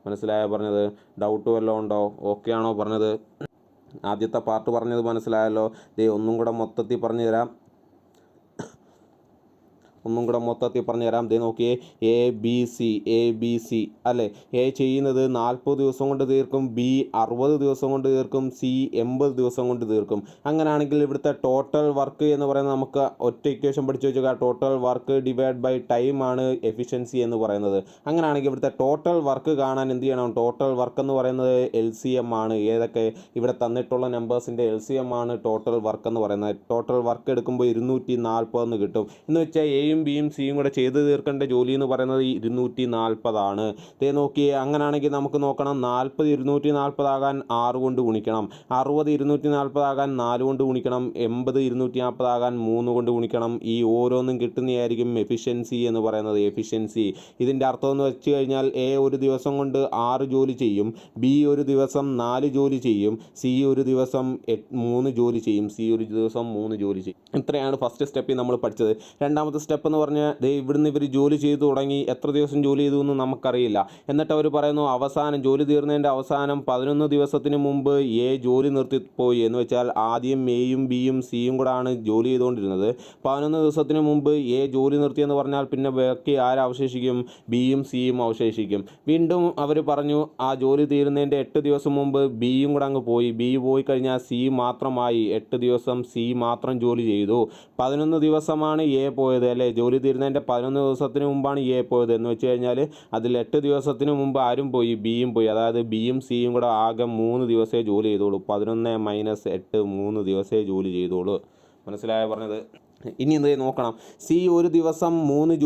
മനസ്സിലായോ പറഞ്ഞത്? ഡൗട്ട് വല്ലതും ഉണ്ടോ? ഓക്കെ ആണോ പറഞ്ഞത്? ആദ്യത്തെ പാർട്ട് പറഞ്ഞത് മനസ്സിലായല്ലോ. ഒന്നും കൂടെ മൊത്തത്തിൽ പറഞ്ഞു തരാം. നോക്കിയേ, എ ബി സി അല്ലേ. എ ചെയ്യുന്നത് 40 ദിവസം കൊണ്ട് തീർക്കും, ബി 60 ദിവസം കൊണ്ട് തീർക്കും, സി 80 ദിവസം കൊണ്ട് തീർക്കും. അങ്ങനെയാണെങ്കിൽ ഇവിടുത്തെ ടോട്ടൽ വർക്ക് എന്ന് പറയുന്നത് നമുക്ക് ഒറ്റ ഇക്വേഷൻ പഠിച്ചു വെച്ചാൽ total work divide by time ആണ് എഫിഷ്യൻസി എന്ന് പറയുന്നത്. അങ്ങനെയാണെങ്കിൽ ഇവിടുത്തെ ടോട്ടൽ വർക്ക് കാണാൻ എന്ത് ചെയ്യണം? ടോട്ടൽ വർക്ക് എന്ന് പറയുന്നത് LCM ആണ്. ഏതൊക്കെ ഇവിടെ തന്നിട്ടുള്ള നമ്പേഴ്സിൻ്റെ LCM ആണ് ടോട്ടൽ വർക്ക് എന്ന് പറയുന്നത്. ടോട്ടൽ വർക്ക് എടുക്കുമ്പോൾ 240 എന്ന് കിട്ടും. എന്ന് വെച്ചാൽ എയും ബിയും സിയും കൂടെ ചെയ്ത് തീർക്കേണ്ട ജോലി എന്ന് പറയുന്നത് 240 ആണ്. നോക്കിയേ, അങ്ങനെയാണെങ്കിൽ നമുക്ക് നോക്കണം, 40 240 ആകാൻ 6 കൊണ്ട് ഗുണിക്കണം, 60 240 ആകാൻ 4 കൊണ്ട് ഗുണിക്കണം, 80 240 ആകാൻ 3 കൊണ്ട് ഗുണിക്കണം. ഈ ഓരോന്നും കിട്ടുന്നതായിരിക്കും എഫിഷ്യൻസി എന്ന് പറയുന്നത്. എഫിഷ്യൻസി ഇതിൻ്റെ അർത്ഥം എന്ന് വെച്ച് കഴിഞ്ഞാൽ എ ഒരു ദിവസം കൊണ്ട് 6 ജോലി ചെയ്യും, ബി ഒരു ദിവസം 4 ജോലി ചെയ്യും, സി ഒരു ദിവസം 3 ജോലി ചെയ്യും, സി ഒരു ദിവസം 3 ജോലി ചെയ്യും. ഇത്രയാണ് ഫസ്റ്റ് സ്റ്റെപ്പിൽ നമ്മൾ പഠിച്ചത്. രണ്ടാമത്തെ സ്റ്റെപ്പ് എന്ന് പറഞ്ഞാൽ ഇവിടുന്ന് ഇവർ ജോലി ചെയ്തു തുടങ്ങി, എത്ര ദിവസം ജോലി ചെയ്തു എന്ന് നമുക്കറിയില്ല. എന്നിട്ട് അവർ പറയുന്നു അവസാനം ജോലി തീർന്നതിൻ്റെ അവസാനം 11 ദിവസത്തിന് മുമ്പ് എ ജോലി നിർത്തിപ്പോയി. എന്ന് വെച്ചാൽ ആദ്യം എയും ബിയും സിയും കൂടെ ആണ് ജോലി ചെയ്തുകൊണ്ടിരുന്നത്. 11 ദിവസത്തിന് മുമ്പ് എ ജോലി നിർത്തിയെന്ന് പറഞ്ഞാൽ പിന്നെ ബാക്കി ആരവശേഷിക്കും? ബിയും സിയും അവശേഷിക്കും. വീണ്ടും അവർ പറഞ്ഞു ആ ജോലി തീരുന്നതിൻ്റെ 8 ദിവസം മുമ്പ് ബിയും കൂടെ അങ്ങ് പോയി. ബി പോയി കഴിഞ്ഞാൽ സി മാത്രമായി. 8 ദിവസം സി മാത്രം ജോലി ചെയ്തു. 11 ദിവസമാണ് എ പോയത് അല്ലേ. ജോലി തീരുന്നതിൻ്റെ 11 ദിവസത്തിന് മുമ്പാണ് എ പോയത്. എന്ന് വെച്ച് കഴിഞ്ഞാൽ അതിൽ 8 ദിവസത്തിന് മുമ്പ് ആരും പോയി? ബിയും പോയി. അതായത് ബിയും സിയും കൂടെ ആകെ 3 ദിവസമേ ജോലി ചെയ്തോളൂ. 11 - 8 3 ദിവസമേ ജോലി ചെയ്തോളൂ. മനസ്സിലായോ പറഞ്ഞത്? ഇനി എന്ത് നോക്കണം, സി ഒരു ദിവസം 3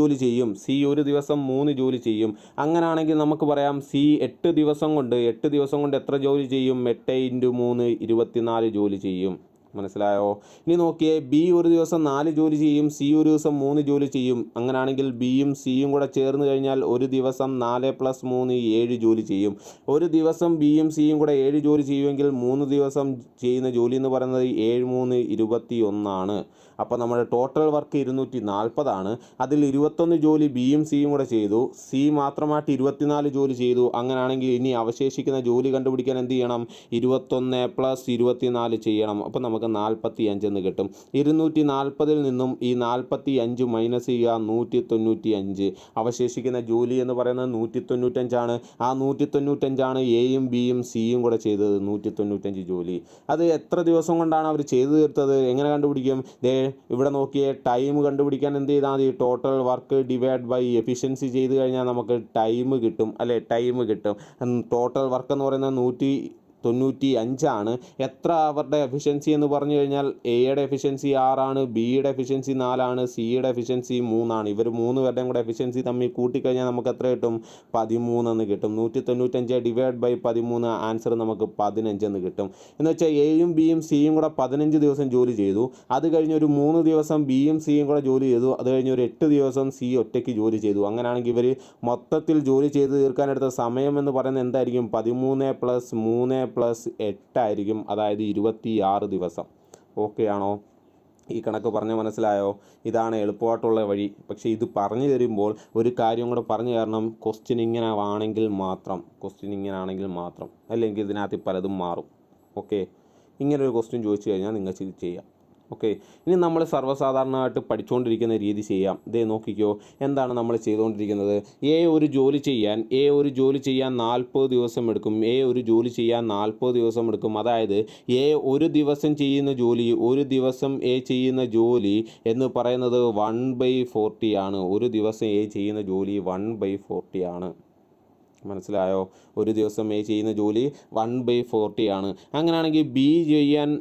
ജോലി ചെയ്യും. അങ്ങനെയാണെങ്കിൽ നമുക്ക് പറയാം സി 8 ദിവസം കൊണ്ട് എത്ര ജോലി ചെയ്യും? 8 × 3 24 ജോലി ചെയ്യും. മനസ്സിലായോ? ഇനി നോക്കിയേ, ബി ഒരു ദിവസം 4 ജോലി ചെയ്യും, സി ഒരു ദിവസം 3 ജോലി ചെയ്യും. അങ്ങനെയാണെങ്കിൽ ബിയും സിയും കൂടെ ചേർന്ന് കഴിഞ്ഞാൽ ഒരു ദിവസം 4 + 3 7 ജോലി ചെയ്യും. ഒരു ദിവസം ബിയും സിയും കൂടെ 7 ജോലി ചെയ്യുമെങ്കിൽ 3 ദിവസം ചെയ്യുന്ന ജോലി എന്ന് പറയുന്നത് 7 × 3 21 ആണ്. അപ്പോൾ നമ്മുടെ ടോട്ടൽ വർക്ക് 240 ആണ്. അതിൽ 21 ജോലി ബിയും സിയും കൂടെ ചെയ്തു, സി മാത്രമായിട്ട് 24 ജോലി ചെയ്തു. അങ്ങനെയാണെങ്കിൽ ഇനി അവശേഷിക്കുന്ന ജോലി കണ്ടുപിടിക്കാൻ എന്ത് ചെയ്യണം? 21 + 24 ചെയ്യണം. അപ്പോൾ നമുക്ക് 45 എന്ന് കിട്ടും. 240 നിന്നും ഈ 45 മൈനസ് ചെയ്യുക, 195. അവശേഷിക്കുന്ന ജോലി എന്ന് പറയുന്നത് 195 ആണ്. ആ 195 ആണ് എയും ബിയും സിയും കൂടെ ചെയ്തത്. 195 ജോലി. അത് എത്ര ദിവസം കൊണ്ടാണ് അവർ ചെയ്തു തീർത്തത്? എങ്ങനെ കണ്ടുപിടിക്കും? ഇവിടെ നോക്കിയേ, ടൈം കണ്ടുപിടിക്കാൻ എന്ത് ചെയ്താൽ മതി? Total work divide by efficiency ചെയ്ത് കഴിഞ്ഞാൽ നമുക്ക് ടൈം കിട്ടും അല്ലേ. ടൈം കിട്ടും. ടോട്ടൽ വർക്ക് എന്ന് പറയുന്നത് 95 എത്ര അവരുടെ എഫിഷ്യൻസി എന്ന് പറഞ്ഞു കഴിഞ്ഞാൽ എയുടെ എഫിഷ്യൻസി 6, ബിയുടെ എഫിഷ്യൻസി 4, സിയുടെ എഫിഷ്യൻസി 3. ഇവർ 3 പേരുടെയും കൂടെ എഫിഷ്യൻസി തമ്മിൽ കൂട്ടിക്കഴിഞ്ഞാൽ നമുക്ക് എത്ര കിട്ടും? 13 എന്ന് കിട്ടും. 195 ഡിവൈഡ് ബൈ 13, ആൻസർ നമുക്ക് 15 എന്ന് കിട്ടും. എന്ന് വെച്ചാൽ എയും ബിയും സിയും കൂടെ 15 ദിവസം ജോലി ചെയ്തു. അത് കഴിഞ്ഞ് ഒരു 3 ദിവസം ബിയും സിയും കൂടെ ജോലി ചെയ്തു. അത് കഴിഞ്ഞ് ഒരു 8 ദിവസം സി ഒറ്റയ്ക്ക് ജോലി ചെയ്തു. അങ്ങനെയാണെങ്കിൽ ഇവർ മൊത്തത്തിൽ ജോലി ചെയ്ത് തീർക്കാനെടുത്ത സമയം എന്ന് പറയുന്നത് എന്തായിരിക്കും? 13 + 3 + 8 ആയിരിക്കും. അതായത് 26 ദിവസം. ഓക്കെ ആണോ? ഈ കണക്ക് പറഞ്ഞ് മനസ്സിലായോ? ഇതാണ് എളുപ്പമായിട്ടുള്ള വഴി. പക്ഷേ ഇത് പറഞ്ഞു തരുമ്പോൾ ഒരു കാര്യം കൂടെ പറഞ്ഞു തരണം. ക്വസ്റ്റ്യൻ ഇങ്ങനെ ആണെങ്കിൽ മാത്രം, അല്ലെങ്കിൽ ഇതിനകത്ത് പലതും മാറും. ഓക്കെ, ഇങ്ങനൊരു ക്വസ്റ്റ്യൻ ചോദിച്ചു കഴിഞ്ഞാൽ നിങ്ങൾക്ക് ഇത് ചെയ്യാം. ഓക്കെ, ഇനി നമ്മൾ സർവ്വസാധാരണമായിട്ട് പഠിച്ചുകൊണ്ടിരിക്കുന്ന രീതി ചെയ്യാം. ഇതേ നോക്കിക്കോ, എന്താണ് നമ്മൾ ചെയ്തുകൊണ്ടിരിക്കുന്നത്? ഒരു ജോലി ചെയ്യാൻ 40 ദിവസം എടുക്കും. ഒരു ജോലി ചെയ്യാൻ 40 ദിവസം എടുക്കും. അതായത് ഒരു ദിവസം ചെയ്യുന്ന ജോലി എന്ന് പറയുന്നത് 1/40 ആണ്. ഒരു ദിവസം ചെയ്യുന്ന ജോലി 1/40 ആണ്. മനസ്സിലായോ? ഒരു ദിവസം ചെയ്യുന്ന ജോലി 1/40 ആണ്. അങ്ങനെയാണെങ്കിൽ ബി ചെയ്യാൻ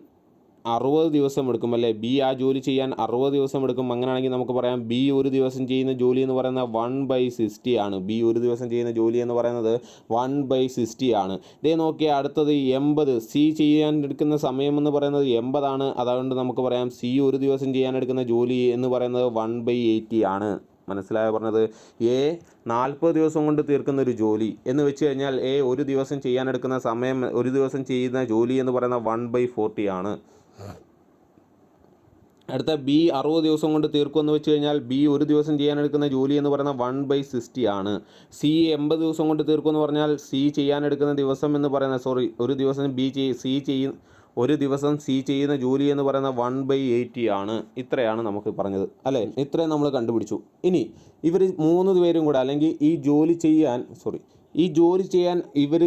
60 ദിവസം എടുക്കും അല്ലേ? ബി ആ ജോലി ചെയ്യാൻ 60 ദിവസം എടുക്കും. അങ്ങനെയാണെങ്കിൽ നമുക്ക് പറയാം ബി ഒരു ദിവസം ചെയ്യുന്ന ജോലി എന്ന് പറയുന്നത് 1/60 ആണ്. ബി ഒരു ദിവസം ചെയ്യുന്ന ജോലി എന്ന് പറയുന്നത് 1/60 ആണ്. ഇതേ നോക്കിയാൽ അടുത്തത് 80. സി ചെയ്യാൻ എടുക്കുന്ന സമയം എന്ന് പറയുന്നത് 80 ആണ്. അതുകൊണ്ട് നമുക്ക് പറയാം സി ഒരു ദിവസം ചെയ്യാൻ എടുക്കുന്ന ജോലി എന്ന് പറയുന്നത് 1/80 ആണ്. മനസ്സിലായോ പറഞ്ഞത്? 40 ദിവസം കൊണ്ട് തീർക്കുന്ന ഒരു ജോലി എന്ന് വെച്ച് കഴിഞ്ഞാൽ ഒരു ദിവസം ചെയ്യാനെടുക്കുന്ന സമയം, ഒരു ദിവസം ചെയ്യുന്ന ജോലി എന്ന് പറയുന്നത് 1/40 ആണ്. അടുത്ത ബി 60 ദിവസം കൊണ്ട് തീർക്കുമെന്ന് വെച്ച് കഴിഞ്ഞാൽ ബി ഒരു ദിവസം ചെയ്യാനെടുക്കുന്ന ജോലി എന്ന് പറയുന്നത് 1/60 ആണ്. സി 80 ദിവസം കൊണ്ട് തീർക്കുമെന്ന് പറഞ്ഞാൽ സി ചെയ്യാനെടുക്കുന്ന ദിവസം എന്ന് പറയുന്നത് ഒരു ദിവസം സി ചെയ്യുന്ന ജോലി എന്ന് പറയുന്നത് 1/80 ആണ്. ഇത്രയാണ് നമുക്ക് പറഞ്ഞത് അല്ലേ? ഇത്രയും നമ്മൾ കണ്ടുപിടിച്ചു. ഇനി ഇവർ 3 പേരും കൂടെ, അല്ലെങ്കിൽ ഈ ജോലി ചെയ്യാൻ ഇവർ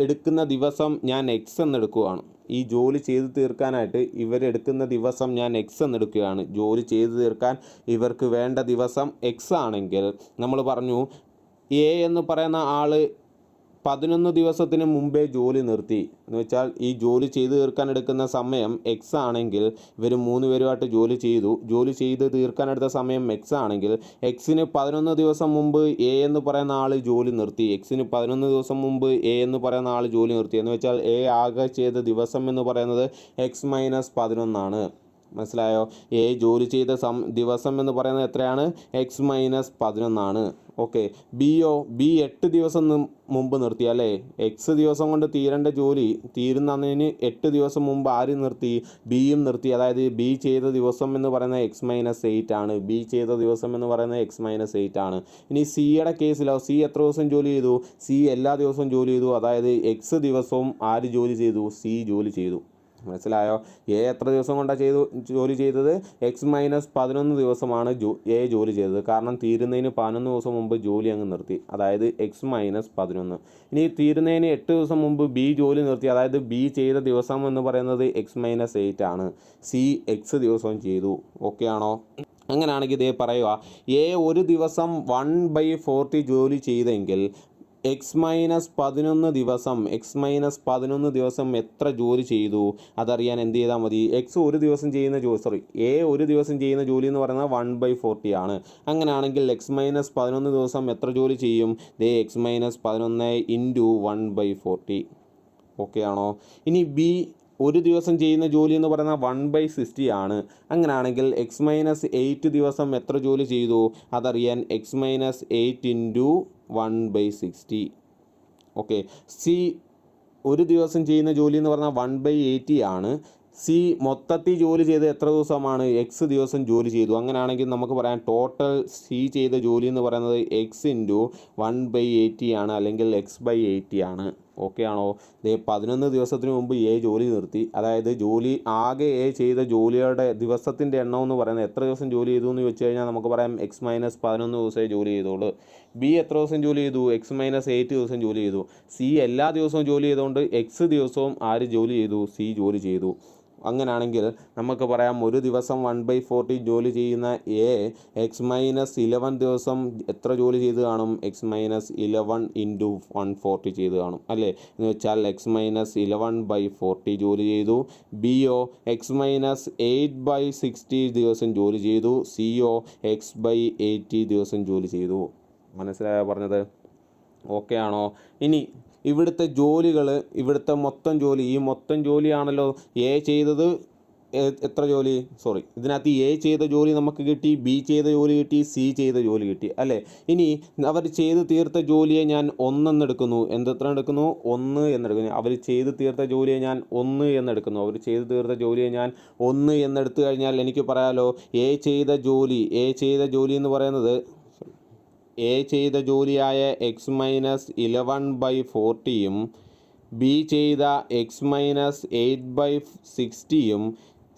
എടുക്കുന്ന ദിവസം ഞാൻ എക്സ് എന്നെടുക്കുകയാണ്. ഈ ജോലി ചെയ്ത് തീർക്കാനായിട്ട് ഇവരെടുക്കുന്ന ദിവസം ഞാൻ എക്സ് എന്നെടുക്കുകയാണ്. ജോലി ചെയ്ത് തീർക്കാൻ ഇവർക്ക് വേണ്ട ദിവസം എക്സ് ആണെങ്കിൽ നമ്മൾ പറഞ്ഞു എന്ന് പറയുന്ന ആൾ 11 ദിവസത്തിന് മുമ്പേ ജോലി നിർത്തി. എന്ന് വെച്ചാൽ ഈ ജോലി ചെയ്ത് തീർക്കാൻ എടുക്കുന്ന സമയം എക്സ് ആണെങ്കിൽ ഇവർ 3 പേരുമായിട്ട് ജോലി ചെയ്ത് തീർക്കാനെടുത്ത സമയം എക്സ് ആണെങ്കിൽ എക്സിന് 11 ദിവസം മുമ്പ് എന്ന് പറയുന്ന ആൾ ജോലി നിർത്തി. എന്ന് വെച്ചാൽ ആകെ ചെയ്ത ദിവസം എന്ന് പറയുന്നത് x-11 ആണ്. മനസ്സിലായോ? ജോലി ചെയ്ത ദിവസം എന്ന് പറയുന്നത് എത്രയാണ്? x-11 ആണ്. ഓക്കെ, ബി 8 ദിവസം മുമ്പ് നിർത്തി അല്ലേ? എക്സ് ദിവസം കൊണ്ട് തീരേണ്ട ജോലി തീരുന്നതിന് 8 ദിവസം മുമ്പ് ആര് നിർത്തി? ബിയും നിർത്തി. അതായത് ബി ചെയ്ത ദിവസം എന്ന് പറയുന്നത് x-8 ആണ്. ഇനി സിയുടെ കേസിലോ, സി എത്ര ദിവസം ജോലി ചെയ്തു? സി എല്ലാ ദിവസവും ജോലി ചെയ്തു. അതായത് എക്സ് ദിവസവും ആര് ജോലി ചെയ്തു? സി ജോലി ചെയ്തു. മനസ്സിലായോ? എത്ര ദിവസം കൊണ്ടാണ് ജോലി ചെയ്തത്? x-11 ദിവസമാണ് ജോലി ചെയ്തത്. കാരണം തീരുന്നതിന് 11 ദിവസം മുമ്പ് ജോലി അങ്ങ് നിർത്തി. അതായത് x-11. ഇനി തീരുന്നതിന് 8 ദിവസം മുമ്പ് ബി ജോലി നിർത്തി. അതായത് ബി ചെയ്ത ദിവസം എന്ന് പറയുന്നത് x-8 ആണ്. സി എക്സ് ദിവസവും ചെയ്തു. ഓക്കെ ആണോ? അങ്ങനെയാണെങ്കിൽ ഇതേ പറയുക, ഒരു ദിവസം 1/40 ജോലി ചെയ്തെങ്കിൽ x-11 ദിവസം എത്ര ജോലി ചെയ്തു അതറിയാൻ എന്ത് ചെയ്താൽ മതി? ഒരു ദിവസം ചെയ്യുന്ന ജോലി എന്ന് പറയുന്നത് 1/40 ആണ്. അങ്ങനെയാണെങ്കിൽ x-11 ദിവസം എത്ര ജോലി ചെയ്യും? x-11 × 1/40. ഓക്കെ ആണോ? ഇനി ബി ഒരു ദിവസം ചെയ്യുന്ന ജോലി എന്ന് പറയുന്നത് 1/60 ആണ്. അങ്ങനെയാണെങ്കിൽ x-8 ദിവസം എത്ര ജോലി ചെയ്തു അതറിയാൻ x-8 × 1/60. ഓക്കെ, സി ഒരു ദിവസം ചെയ്യുന്ന ജോലി എന്ന് പറഞ്ഞാൽ 1/80 ആണ്. സി മൊത്തത്തിൽ ജോലി ചെയ്ത് എത്ര ദിവസമാണ്? എക്സ് ദിവസം ജോലി ചെയ്തു. അങ്ങനെയാണെങ്കിൽ നമുക്ക് പറയാം ടോട്ടൽ സി ചെയ്ത ജോലി എന്ന് പറയുന്നത് x × 1/80 ആണ്, അല്ലെങ്കിൽ x/80 ആണ്. ഓക്കെ ആണോ? 11 ദിവസത്തിന് മുമ്പ് ജോലി നിർത്തി. അതായത് ജോലി ആകെ ചെയ്ത ജോലിയുടെ ദിവസത്തിൻ്റെ എണ്ണം എന്ന് പറയുന്നത് എത്ര ദിവസം ജോലി ചെയ്തു എന്ന് വെച്ച് കഴിഞ്ഞാൽ നമുക്ക് പറയാം x-11 ദിവസമേ ജോലി ചെയ്തോളൂ. ബി എത്ര ദിവസം ജോലി ചെയ്തു? x-8 ദിവസം ജോലി ചെയ്തു. സി എല്ലാ ദിവസവും ജോലി ചെയ്തുകൊണ്ട് എക്സ് ദിവസവും ആര് ജോലി ചെയ്തു? സി ജോലി ചെയ്തു. അങ്ങനെയാണെങ്കിൽ നമുക്ക് പറയാം ഒരു ദിവസം 1/40 ജോലി ചെയ്യുന്ന എ x-11 ദിവസം എത്ര ജോലി ചെയ്ത് കാണും? x-11 × 140 ചെയ്ത് കാണും അല്ലേ? എന്ന് വെച്ചാൽ x-11/40 ജോലി ചെയ്തു. ബിയോ x-8/60 ദിവസം ജോലി ചെയ്തു. സിയോ x/80 ദിവസം ജോലി ചെയ്തു. മനസ്സിലായോ പറഞ്ഞത്? ഓക്കെ ആണോ? ഇനി ഇവിടുത്തെ ജോലികൾ, ഇവിടുത്തെ മൊത്തം ജോലി, ഈ മൊത്തം ജോലിയാണല്ലോ എ ചെയ്തത്. എത്ര ജോലി? ഇതിനകത്ത് എ ചെയ്ത ജോലി നമുക്ക് കിട്ടി, ബി ചെയ്ത ജോലി കിട്ടി, സി ചെയ്ത ജോലി കിട്ടി അല്ലേ? ഇനി അവർ ചെയ്ത് തീർത്ത ജോലിയെ ഞാൻ 1 എന്നെടുക്കുന്നു. എത്ര എടുക്കുന്നു? 1 എന്നെടുക്കുന്നു. അവർ ചെയ്ത് തീർത്ത ജോലിയെ ഞാൻ 1 എന്നെടുക്കുന്നു. അവർ ചെയ്ത് തീർത്ത ജോലിയെ ഞാൻ 1 എന്നെടുത്തു കഴിഞ്ഞാൽ എനിക്ക് പറയാലോ എ ചെയ്ത ജോലി എന്ന് പറയുന്നത് എ ചെയ്ത ജോലിയായ x-11/40യും ബി ചെയ്ത x-8/60യും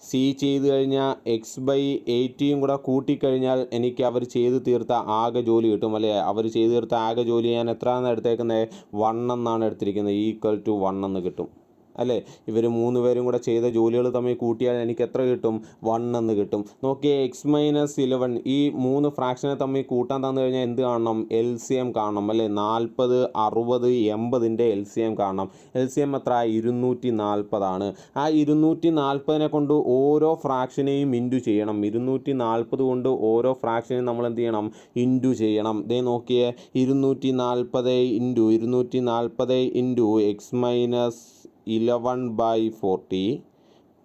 സി ചെയ്ത് കഴിഞ്ഞാൽ x/80യും കൂടെ കൂട്ടിക്കഴിഞ്ഞാൽ എനിക്ക് അവർ ചെയ്ത് തീർത്ത ആകെ ജോലി കിട്ടും അല്ലേ? അവർ ചെയ്ത് തീർത്ത ആകെ ജോലി ഞാൻ എത്രയാണ് എടുത്തേക്കുന്നത്? 1 എന്നാണ് എടുത്തിരിക്കുന്നത്. = 1 എന്ന് കിട്ടും അല്ലേ? ഇവർ 3 പേരും കൂടെ ചെയ്ത ജോലികൾ തമ്മിൽ കൂട്ടിയാൽ എനിക്ക് എത്ര കിട്ടും? 1 എന്ന് കിട്ടും. നോക്കിയേ, x-11 ഈ 3 ഫ്രാക്ഷനെ തമ്മിൽ കൂട്ടാൻ തന്നു കഴിഞ്ഞാൽ എന്ത് കാണണം? LCM കാണണം അല്ലേ? 40, 60, 80ൻ്റെ LCM കാണണം. LCM എത്ര? 240 ആണ്. ആ 240നെ കൊണ്ട് ഓരോ ഫ്രാക്ഷനെയും ഇൻറ്റു ചെയ്യണം. 240 കൊണ്ട് ഓരോ ഫ്രാക്ഷനെയും നമ്മൾ എന്ത് ചെയ്യണം? ഇൻറ്റു ചെയ്യണം. ദേ നോക്കിയേ, 240 into x-11/40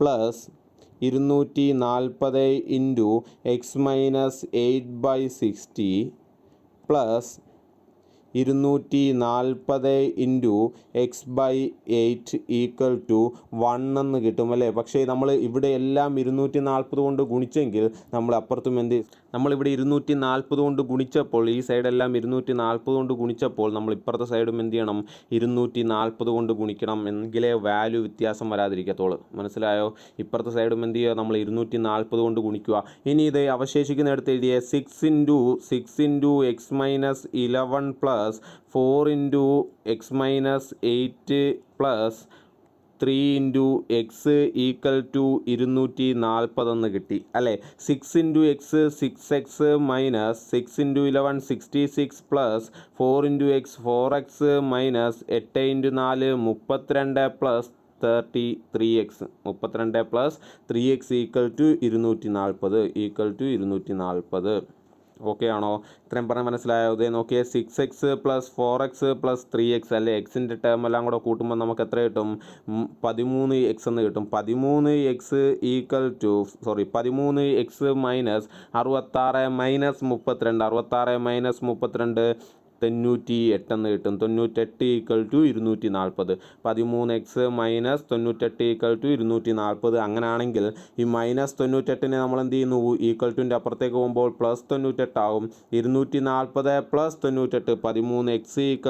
plus 240 into x-8/60 plus 240 into x/8 = 1 എന്ന് കിട്ടും അല്ലേ? പക്ഷേ നമ്മൾ ഇവിടെ എല്ലാം 240 കൊണ്ട് ഗുണിച്ചെങ്കിൽ നമ്മൾ അപ്പുറത്തും നമ്മളിവിടെ 240 കൊണ്ട് ഗുണിച്ചപ്പോൾ ഈ സൈഡെല്ലാം 240 കൊണ്ട് ഗുണിച്ചപ്പോൾ നമ്മൾ ഇപ്പുറത്തെ സൈഡും എന്ത് ചെയ്യണം? 240 കൊണ്ട് ഗുണിക്കണം. എങ്കിലേ വാല്യൂ വ്യത്യാസം വരാതിരിക്കത്തുള്ളൂ. മനസ്സിലായോ? ഇപ്പുറത്തെ സൈഡും എന്ത് ചെയ്യുക? നമ്മൾ 240 കൊണ്ട് ഗുണിക്കുക. ഇനി ഇത് അവശേഷിക്കുന്നിടത്ത് എഴുതിയ 6 into x-11 plus 4 into x-8 plus 3 into X = 240 എന്ന് കിട്ടി അല്ലേ? 6 into X 6x minus 6 into 11 66 plus 4 into X 4x minus 8 into 4 32 plus 33x 32 plus 3x = 240 okay ആണോ? ഇത്രയും പറഞ്ഞാൽ മനസ്സിലായോ? ഇതേ നോക്കിയേ, 6x plus 4x plus 3x അല്ലേ? എക്സിൻ്റെ ടേം എല്ലാം കൂടെ കൂട്ടുമ്പോൾ നമുക്ക് എത്ര കിട്ടും? 13x എന്ന് കിട്ടും. 13x മൈനസ് 66 മൈനസ് 32 66 മൈനസ് 32 98 എന്ന് കിട്ടും. 98 = 240. 13x minus 98 = 240. അങ്ങനെയാണെങ്കിൽ ഈ -98നെ നമ്മൾ എന്ത് ചെയ്യുന്നു? =ൻ്റെ അപ്പുറത്തേക്ക് പോകുമ്പോൾ +98 ആകും. 240 പ്ലസ് 98 13x =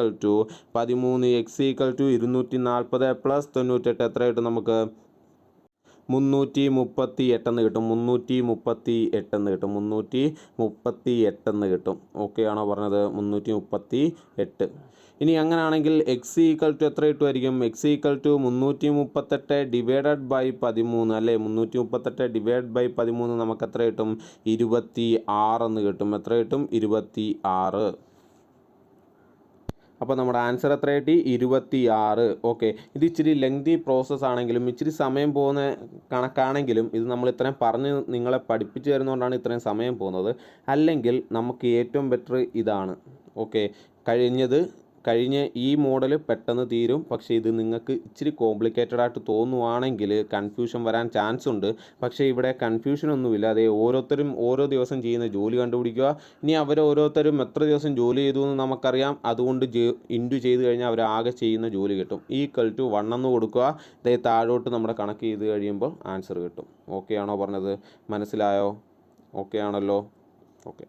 240 പ്ലസ് 98 എത്ര കിട്ടും നമുക്ക്? 338 എന്ന് കിട്ടും. 338 എന്ന് കിട്ടും. ഓക്കെ ആണോ പറഞ്ഞത്? 338. ഇനി അങ്ങനെയാണെങ്കിൽ x = എത്ര കിട്ടുമായിരിക്കും? x = 338/13 അല്ലേ? 338/13 നമുക്ക് എത്ര കിട്ടും? 26 എന്ന് കിട്ടും. എത്ര കിട്ടും? 26. അപ്പോൾ നമ്മുടെ ആൻസർ എത്ര കിട്ടി? 26. ഓക്കെ, ഇത് ഇച്ചിരി ലെങ്തി പ്രോസസ്സ് ആണെങ്കിലും ഇച്ചിരി സമയം പോകുന്ന കണക്കാണെങ്കിലും ഇത് നമ്മൾ ഇത്രയും പറഞ്ഞ് നിങ്ങളെ പഠിപ്പിച്ചു തരുന്നതുകൊണ്ടാണ് ഇത്രയും സമയം പോകുന്നത്. അല്ലെങ്കിൽ നമുക്ക് ഏറ്റവും ബെറ്റർ ഇതാണ്. ഓക്കെ, കഴിഞ്ഞ ഈ മോഡൽ പെട്ടെന്ന് തീരും. പക്ഷേ ഇത് നിങ്ങൾക്ക് ഇച്ചിരി കോംപ്ലിക്കേറ്റഡ് ആയിട്ട് തോന്നുവാണെങ്കിൽ കൺഫ്യൂഷൻ വരാൻ ചാൻസ് ഉണ്ട്. പക്ഷേ ഇവിടെ കൺഫ്യൂഷനൊന്നുമില്ല. അതേ ഓരോരുത്തരും ഓരോ ദിവസം ചെയ്യുന്ന ജോലി കണ്ടുപിടിക്കുക. ഇനി ഓരോരുത്തരും എത്ര ദിവസം ജോലി ചെയ്തു എന്ന് നമുക്കറിയാം. അതുകൊണ്ട് ഇൻറ്റു ചെയ്ത് കഴിഞ്ഞാൽ അവർ ആകെ ചെയ്യുന്ന ജോലി കിട്ടും. = 1 എന്ന് കൊടുക്കുക. അതേ താഴോട്ട് നമ്മുടെ കണക്ക് ചെയ്ത് കഴിയുമ്പോൾ ആൻസർ കിട്ടും. ഓക്കെ ആണോ പറഞ്ഞത്? മനസ്സിലായോ? ഓക്കെ ആണല്ലോ? ഓക്കെ.